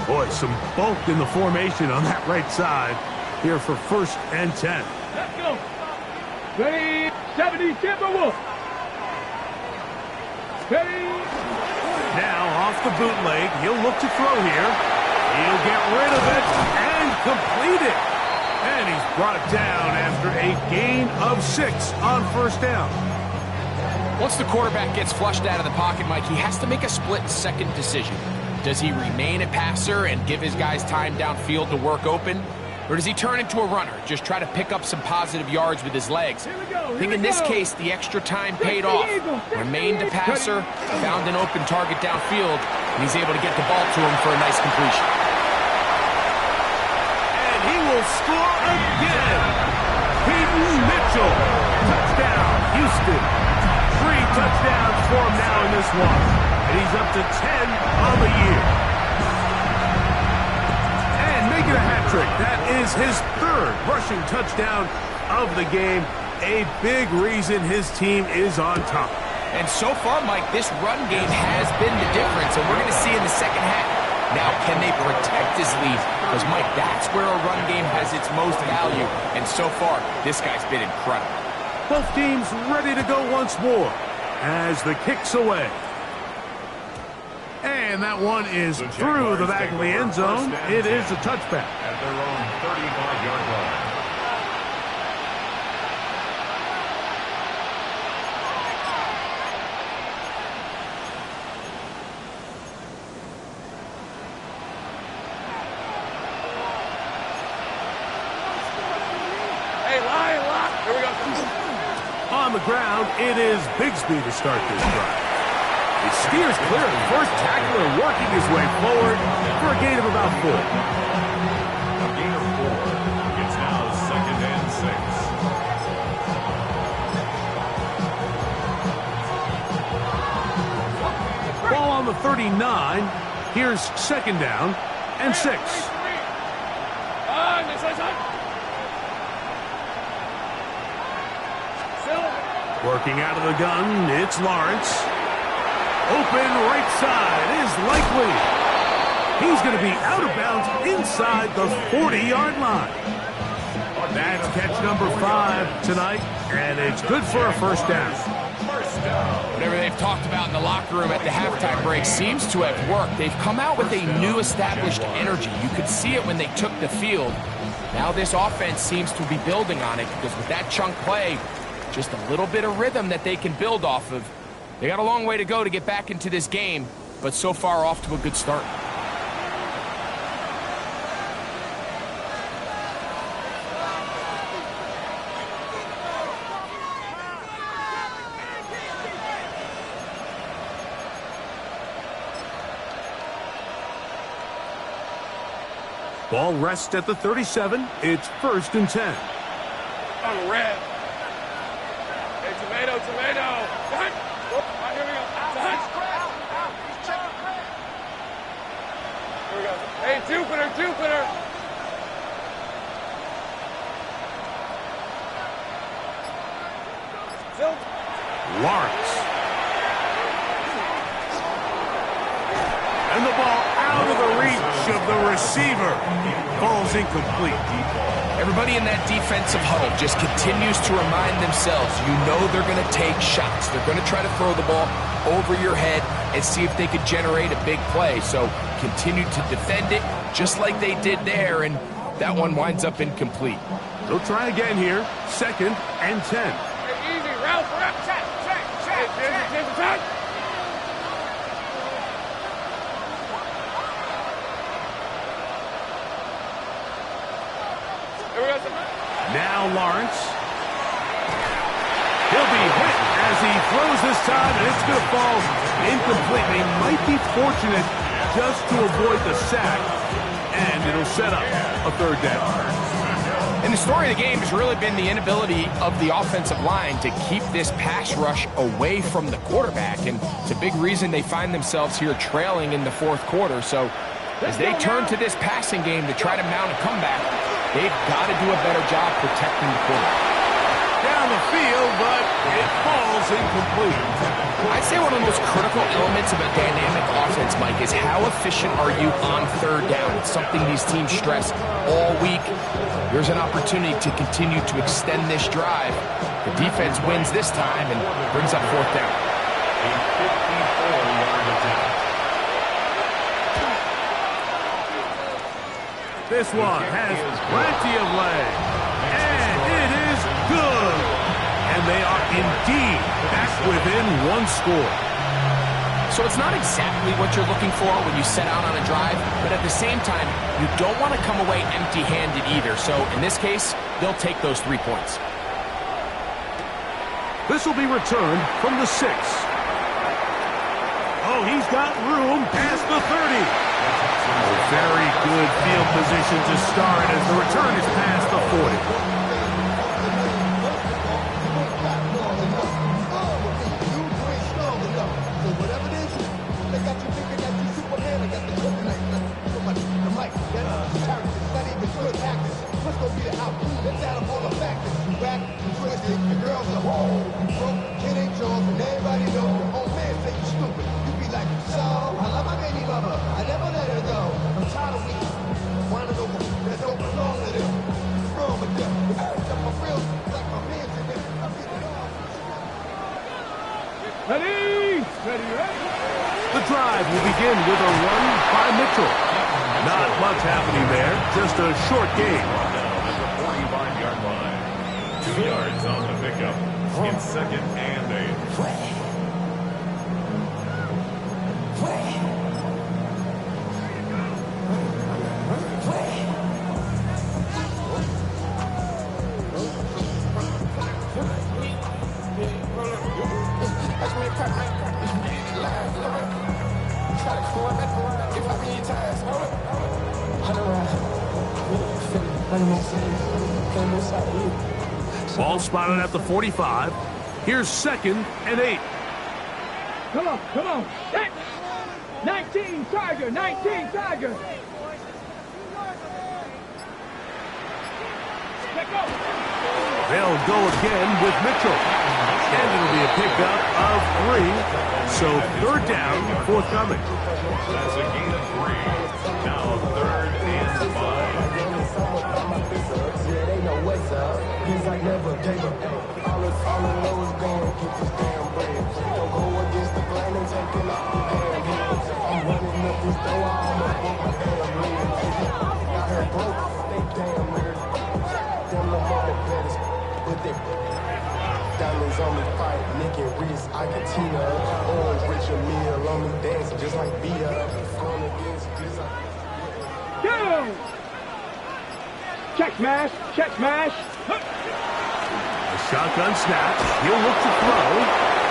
Boy, some bulk in the formation on that right side here for 1st and 10. Let's go. Ready, 70, Timberwolf. Ready. Now off the bootleg, he'll look to throw here. He'll get rid of it and complete it. And he's brought down after a gain of 6 on 1st down. Once the quarterback gets flushed out of the pocket, Mike, he has to make a split-second decision. Does he remain a passer and give his guys time downfield to work open? Or does he turn into a runner, just try to pick up some positive yards with his legs? I think in this case, the extra time paid off. Remained a passer, found an open target downfield, and he's able to get the ball to him for a nice completion. And he will score again. Peyton Mitchell. Touchdown, Houston. 3 touchdowns for him now in this one. And he's up to 10 on the year. And making a hat trick. That is his 3rd rushing touchdown of the game. A big reason his team is on top. And so far, Mike, this run game has been the difference, and we're going to see in the second half. Now, can they protect this lead? Because, Mike, that's where a run game has its most value. And so far, this guy's been incredible. Both teams ready to go once more as the kick's away. And that one is through the back of the end zone. It is a touchback. At their own 35-yard line. Hey, line, lock. Here we go. On the ground, it is Bigsby to start this drive. He steers clear of the first tackler, working his way forward for a gain of about 4. A gain of 4. It's now 2nd and 6. Ball on the 39. Here's 2nd down and 6. Working out of the gun, it's Lawrence. Open right side is likely. He's going to be out of bounds inside the 40-yard line. That's catch number 5 tonight, and it's good for a 1st down. Whatever they've talked about in the locker room at the halftime break seems to have worked. They've come out with a new established energy. You could see it when they took the field. Now this offense seems to be building on it because with that chunk play, just a little bit of rhythm that they can build off of. They got a long way to go to get back into this game, but so far off to a good start. Ball rests at the 37. It's 1st and 10. On the red. Hey, tomato. Right, here we go. Here we go. Hey, Jupiter. Lawrence. And the ball out of the reach of the receiver. Ball's incomplete. Everybody in that defensive huddle just continues to remind themselves, you know they're going to take shots. They're going to try to throw the ball over your head and see if they could generate a big play. So continue to defend it just like they did there, and that one winds up incomplete. They'll try again here. 2nd and 10. Hey, easy, route. Check. Now Lawrence. He'll be hit as he throws this time, and it's going to fall incomplete. They might be fortunate just to avoid the sack, and it'll set up a 3rd down. And the story of the game has really been the inability of the offensive line to keep this pass rush away from the quarterback. And it's a big reason they find themselves here trailing in the fourth quarter. So as they turn to this passing game to try to mount a comeback, they've got to do a better job protecting the quarterback. Down the field, but it falls incomplete. I'd say one of the most critical elements of a dynamic offense, Mike, is how efficient are you on third down? It's something these teams stress all week. There's an opportunity to continue to extend this drive. The defense wins this time and brings up fourth down. A 54-yard attempt. This one has plenty of leg. And it is good. And they are indeed back within one score. So it's not exactly what you're looking for when you set out on a drive, but at the same time, you don't want to come away empty-handed either. So in this case, they'll take those 3 points. This will be returned from the 6. Oh, he's got room past the 30. A very good field position to start as the return is past the 40. Ready? The drive will begin with a run by Mitchell. Not much happening there, just a short game. At the 45-yard line. 2 yards on the pickup. In second and 8. Ball spotted at the 45. Here's second and 8. Come on. Hey! 19 Tiger. Let go. They'll go again with Mitchell. And it'll be a pickup of 3. So third down, forthcoming. That's a gain of 3. Now third and 5. I never gave up. All I know is going to get this damn bread. Don't go against the grain and taking off the damn head. I'm running up this door, I'm up on my damn leg. Got her broke, they damn weird. Them no more betters, but they diamonds on me fight, neck and wrist, Argentina. Orange Richard Mill on me dancing just like Bia. Going against this. Go! Check smash. Shotgun snap. He'll look to throw.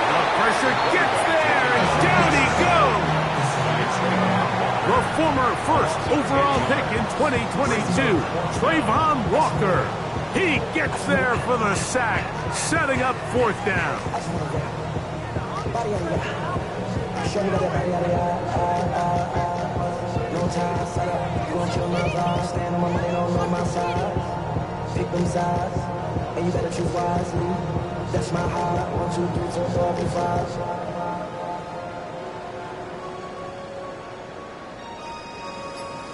The pressure gets there, and down he goes. The former first overall pick in 2022, Trayvon Walker. He gets there for the sack, setting up fourth down. Pick them sides, and you better choose wisely. That's my heart. 1, 2, 3, 4, 5.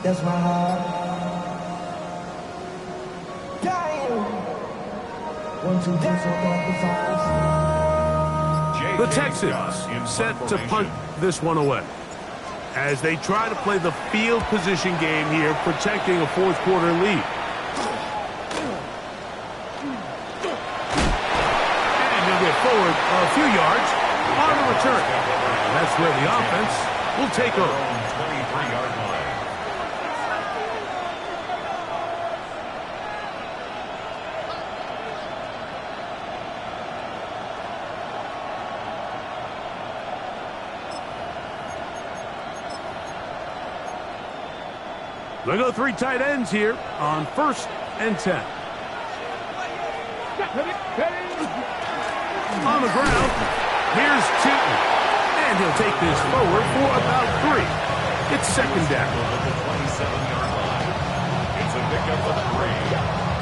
That's my heart. Damn. 1, 2, 3, 4, 5. The Texans set to punt this one away as they try to play the field position game here, protecting a fourth quarter lead. Forward a few yards on the return. That's where the offense will take over. 23-yard line. They go 3 tight ends here on 1st and 10. On the ground, here's Chitton. And he'll take this forward for about 3. It's second down. At the 27-yard line. It's a pickup of 3.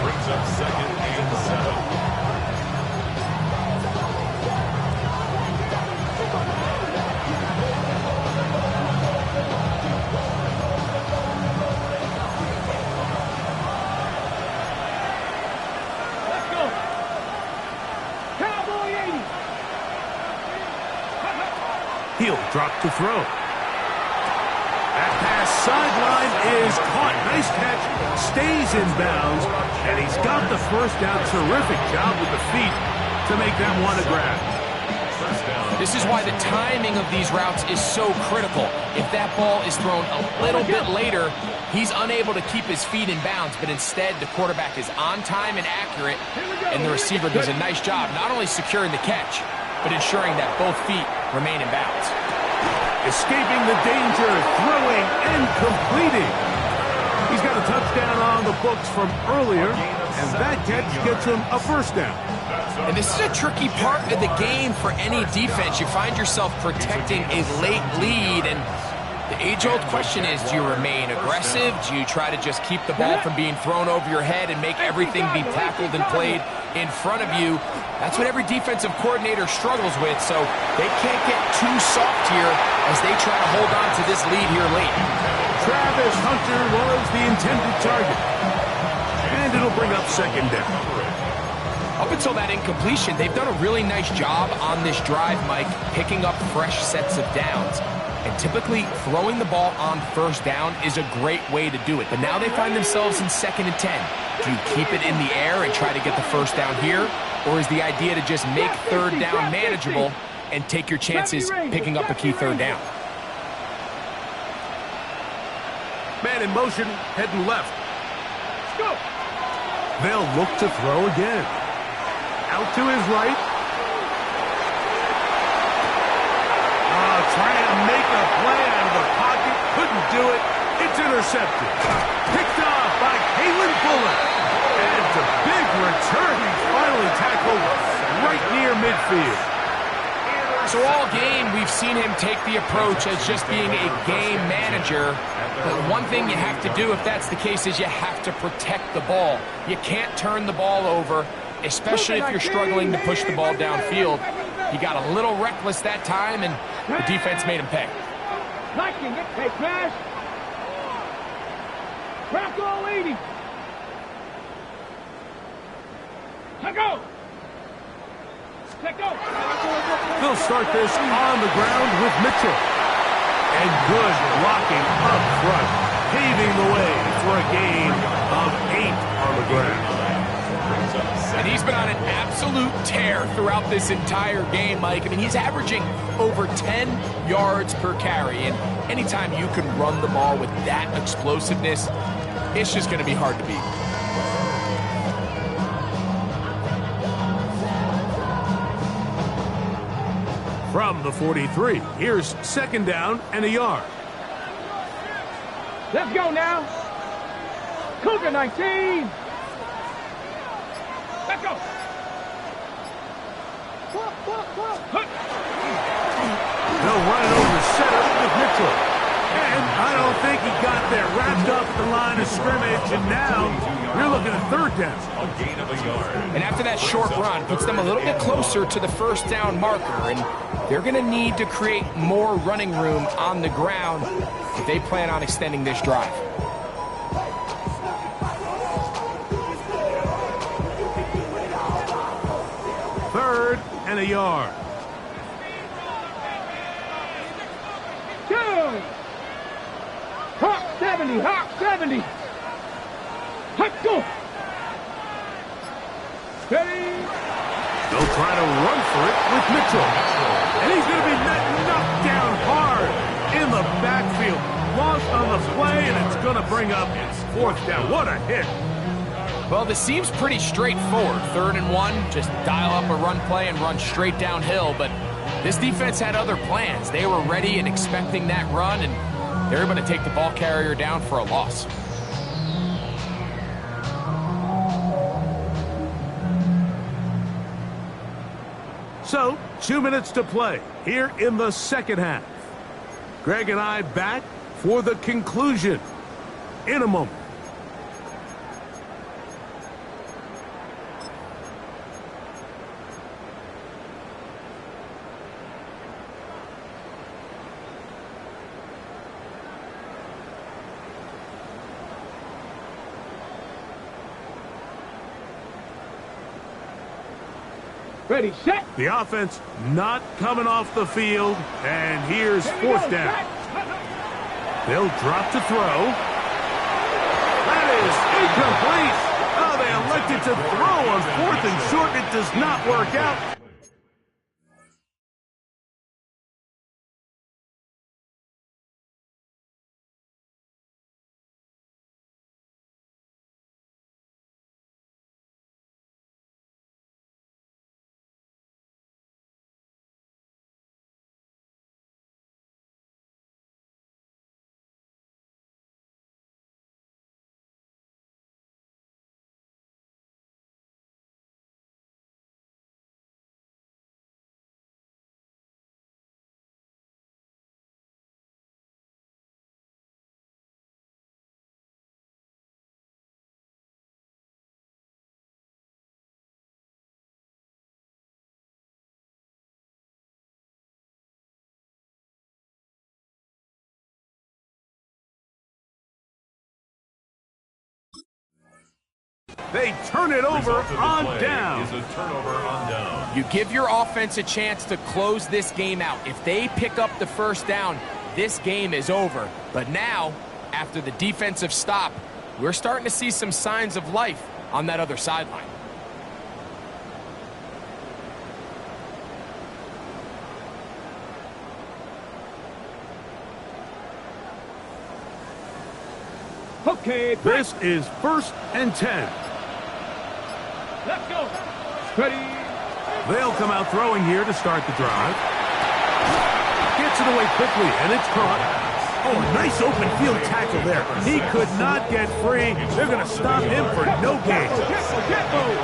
Brings up second and 7. He'll drop to throw. That pass sideline is caught. Nice catch. Stays in bounds. And he's got the first down. Terrific job with the feet to make that one a grab. This is why the timing of these routes is so critical. If that ball is thrown a little bit later, he's unable to keep his feet in bounds, but instead the quarterback is on time and accurate, and the receiver does a nice job not only securing the catch, but ensuring that both feet remain in bounds. Escaping the danger, throwing and completing. He's got a touchdown on the books from earlier, and that catch gets him a first down. And this is a tricky part of the game for any defense. You find yourself protecting a late lead, and the age-old question is, do you remain aggressive? Do you try to just keep the ball from being thrown over your head and make everything be tackled and played in front of you? That's what every defensive coordinator struggles with, so they can't get too soft here as they try to hold on to this lead here late. Travis Hunter was the intended target, and it'll bring up second down. Up until that incompletion, they've done a really nice job on this drive, Mike, picking up fresh sets of downs. And typically, throwing the ball on first down is a great way to do it. But now they find themselves in 2nd and 10. Do you keep it in the air and try to get the first down here? Or is the idea to just make 3rd down manageable and take your chances picking up a key 3rd down? Man in motion, heading left. They'll look to throw again. Out to his right. Trying to make a play out of the pocket. Couldn't do it. It's intercepted. Picked off by Kalen Bullock. And it's a big return. He's finally tackled right near midfield. So all game, we've seen him take the approach as just being a game manager. But one thing you have to do, if that's the case, is you have to protect the ball. You can't turn the ball over, especially if you're struggling to push the ball downfield. He got a little reckless that time, and the defense made him pay. Liking it, take smash. Crack all 80. Let go. Let go. They'll start this on the ground with Mitchell. And good blocking up front, paving the way for a gain of 8 on the ground. And he's been on an absolute tear throughout this entire game, Mike. I mean, he's averaging over 10 yards per carry. And anytime you can run the ball with that explosiveness, it's just going to be hard to beat. From the 43, here's 2nd down and a yard. Let's go now. Cougar 19. Let's go. They'll run it over setup with Mitchell. And I don't think he got there. Wrapped up at the line of scrimmage, and now you're looking at 3rd down. A gain of a yard. And after that short run, puts them a little bit closer to the first down marker. And they're going to need to create more running room on the ground if they plan on extending this drive. Third and a yard. Hawk 70, Hawk 70. Let's go. Ready. They'll try to run for it with Mitchell. And he's going to be knocked down hard in the backfield. Lost on the play, and it's going to bring up 4th down. What a hit. Well, this seems pretty straightforward. 3rd and 1, just dial up a run play and run straight downhill. But this defense had other plans. They were ready and expecting that run, and they were going to take the ball carrier down for a loss. So, 2 minutes to play here in the second half. Greg and I back for the conclusion in a moment. Ready, set. The offense not coming off the field, and here's fourth down. They'll drop to throw. That is incomplete. Oh, they elected to throw on 4th and short. It does not work out. They turn it over on down. Is a turnover on down. You give your offense a chance to close this game out. If they pick up the first down, this game is over. But now, after the defensive stop, we're starting to see some signs of life on that other sideline. Okay, This is 1st and 10. let's go. Ready. They'll come out throwing here to start the drive. Gets it away quickly, and it's caught. Oh, nice open field tackle there. He could not get free. They're going to stop him for no gain.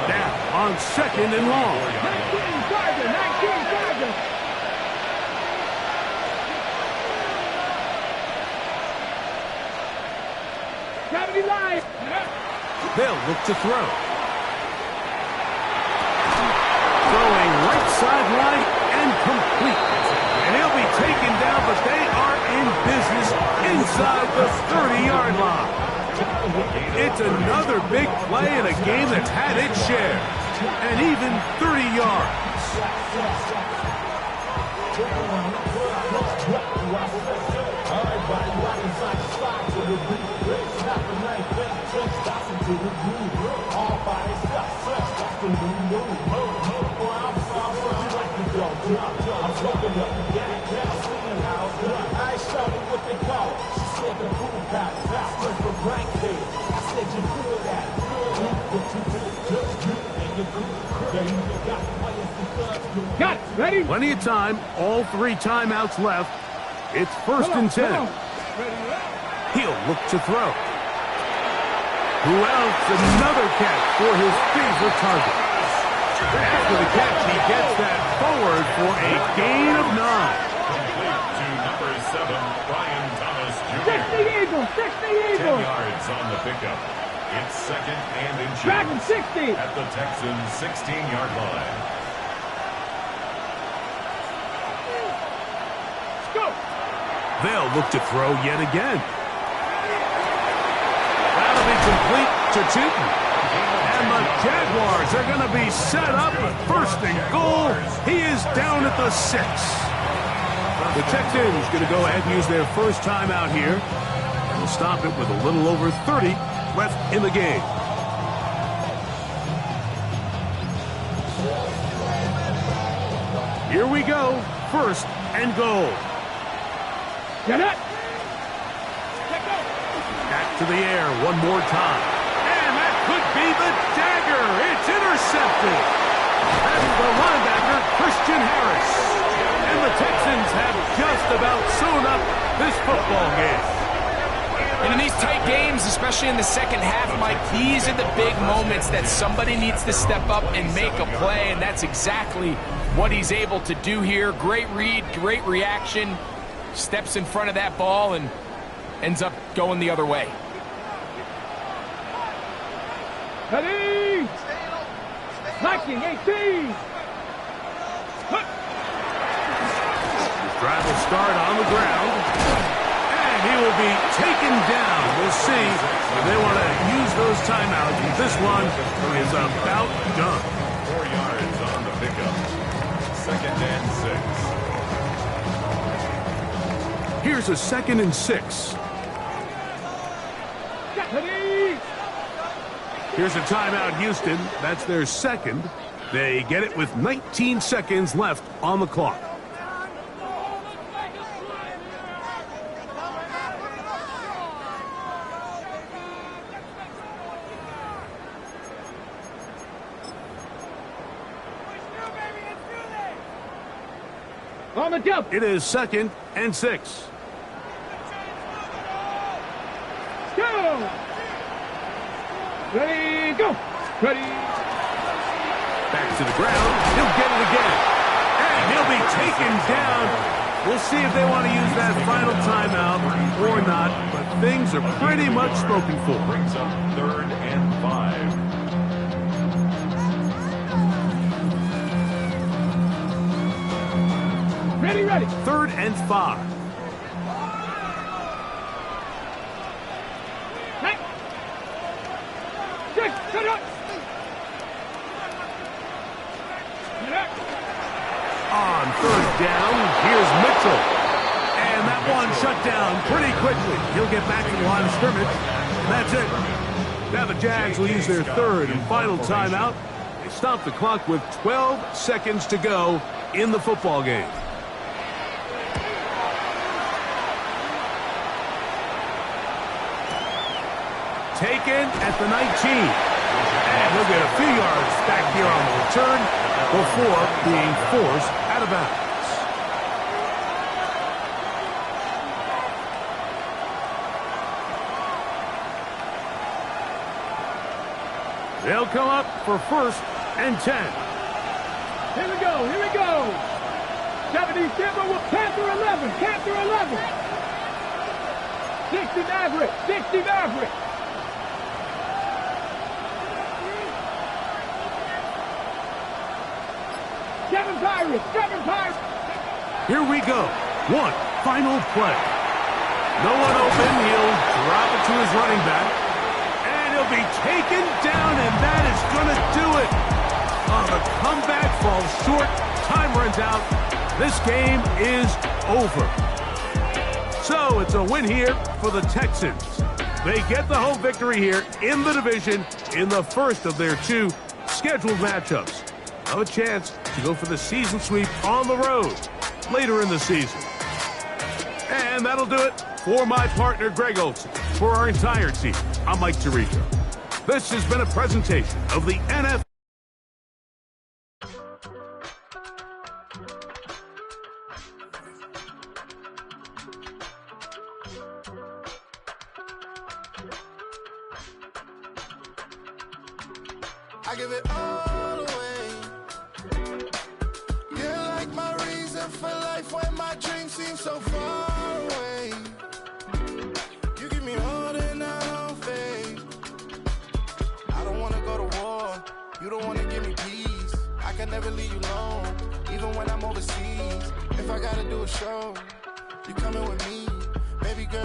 Now on 2nd and long. 19 Charger. Gravity line. They'll look to throw. Throwing right sideline and complete. And he'll be taken down, but they are in business inside the 30-yard line. It's another big play in a game that's had its share. And even 30 yards. Got it. Ready. Plenty of time. All 3 timeouts left. It's 1st and 10. He'll look to throw. Who else? Another catch for his favorite target. After the catch, he gets that forward for a gain of 9. Complete to number 7, Brian Thomas Jr. 60 Eagles. 10 yards on the pickup. It's 2nd and inches. Dragon 60. At the Texans' 16-yard line. Let's go. They'll look to throw yet again. That'll be complete to Tootin. And the Jaguars are going to be set up with 1st and goal. He is down at the 6. The Texans going to go ahead and use their first timeout here. We'll stop it with a little over 30 left in the game. Here we go. 1st and goal. Get it. Back to the air one more time. And that could be the dagger. It's intercepted. That's the linebacker, Christian Harris. And the Texans have just about sewn up this football game. And in these tight games, especially in the second half, Mike, these are the big moments that somebody needs to step up and make a play, and that's exactly what he's able to do here. Great read, great reaction. Steps in front of that ball and ends up going the other way. Ready? Knocking 18. Drive will start on the ground, and he will be taken down. We'll see if they want to use those timeouts. This one is about done. 4 yards on the pickup. 2nd and 6. Here's a 2nd and 6. Ready? Here's a timeout, Houston. That's their 2nd. They get it with 19 seconds left on the clock. On the jump. It is 2nd and 6. Go. Ready, go. Ready. Back to the ground. He'll get it again. And he'll be taken down. We'll see if they want to use that final timeout or not, but things are pretty much spoken for. Brings up 3rd and 5. Ready, ready. 3rd and 5. Hey. Six, cut up. On 3rd down, here's Mitchell. And that one shut down pretty quickly. He'll get back to the line of scrimmage. And that's it. Now the Jags will use their 3rd and final timeout. They stop the clock with 12 seconds to go in the football game. Taken at the 19. And he'll get a few yards back here on the return before being forced out of bounds. They'll come up for 1st and 10. Here we go, here we go. 77 with Panther 11, Panther 11. 60 Maverick, 60 Maverick. Seven Pirates, 7 Pirates. Here we go. One final play. No one open. He'll drop it to his running back. And he'll be taken down, and that is going to do it. Oh, the comeback falls short. Time runs out. This game is over. So it's a win here for the Texans. They get the home victory here in the division in the first of their 2 scheduled matchups. Have a chance to go for the season sweep on the road later in the season. And that'll do it for my partner, Greg Olson. For our entire team, I'm Mike Tirico. This has been a presentation of the NFL. I give it all away. You're like my reason for life when my dreams seem so far away. You give me more than I don't face. I don't wanna go to war. You don't wanna give me peace. I can never leave you alone, even when I'm overseas. If I gotta do a show, you coming with me, baby girl.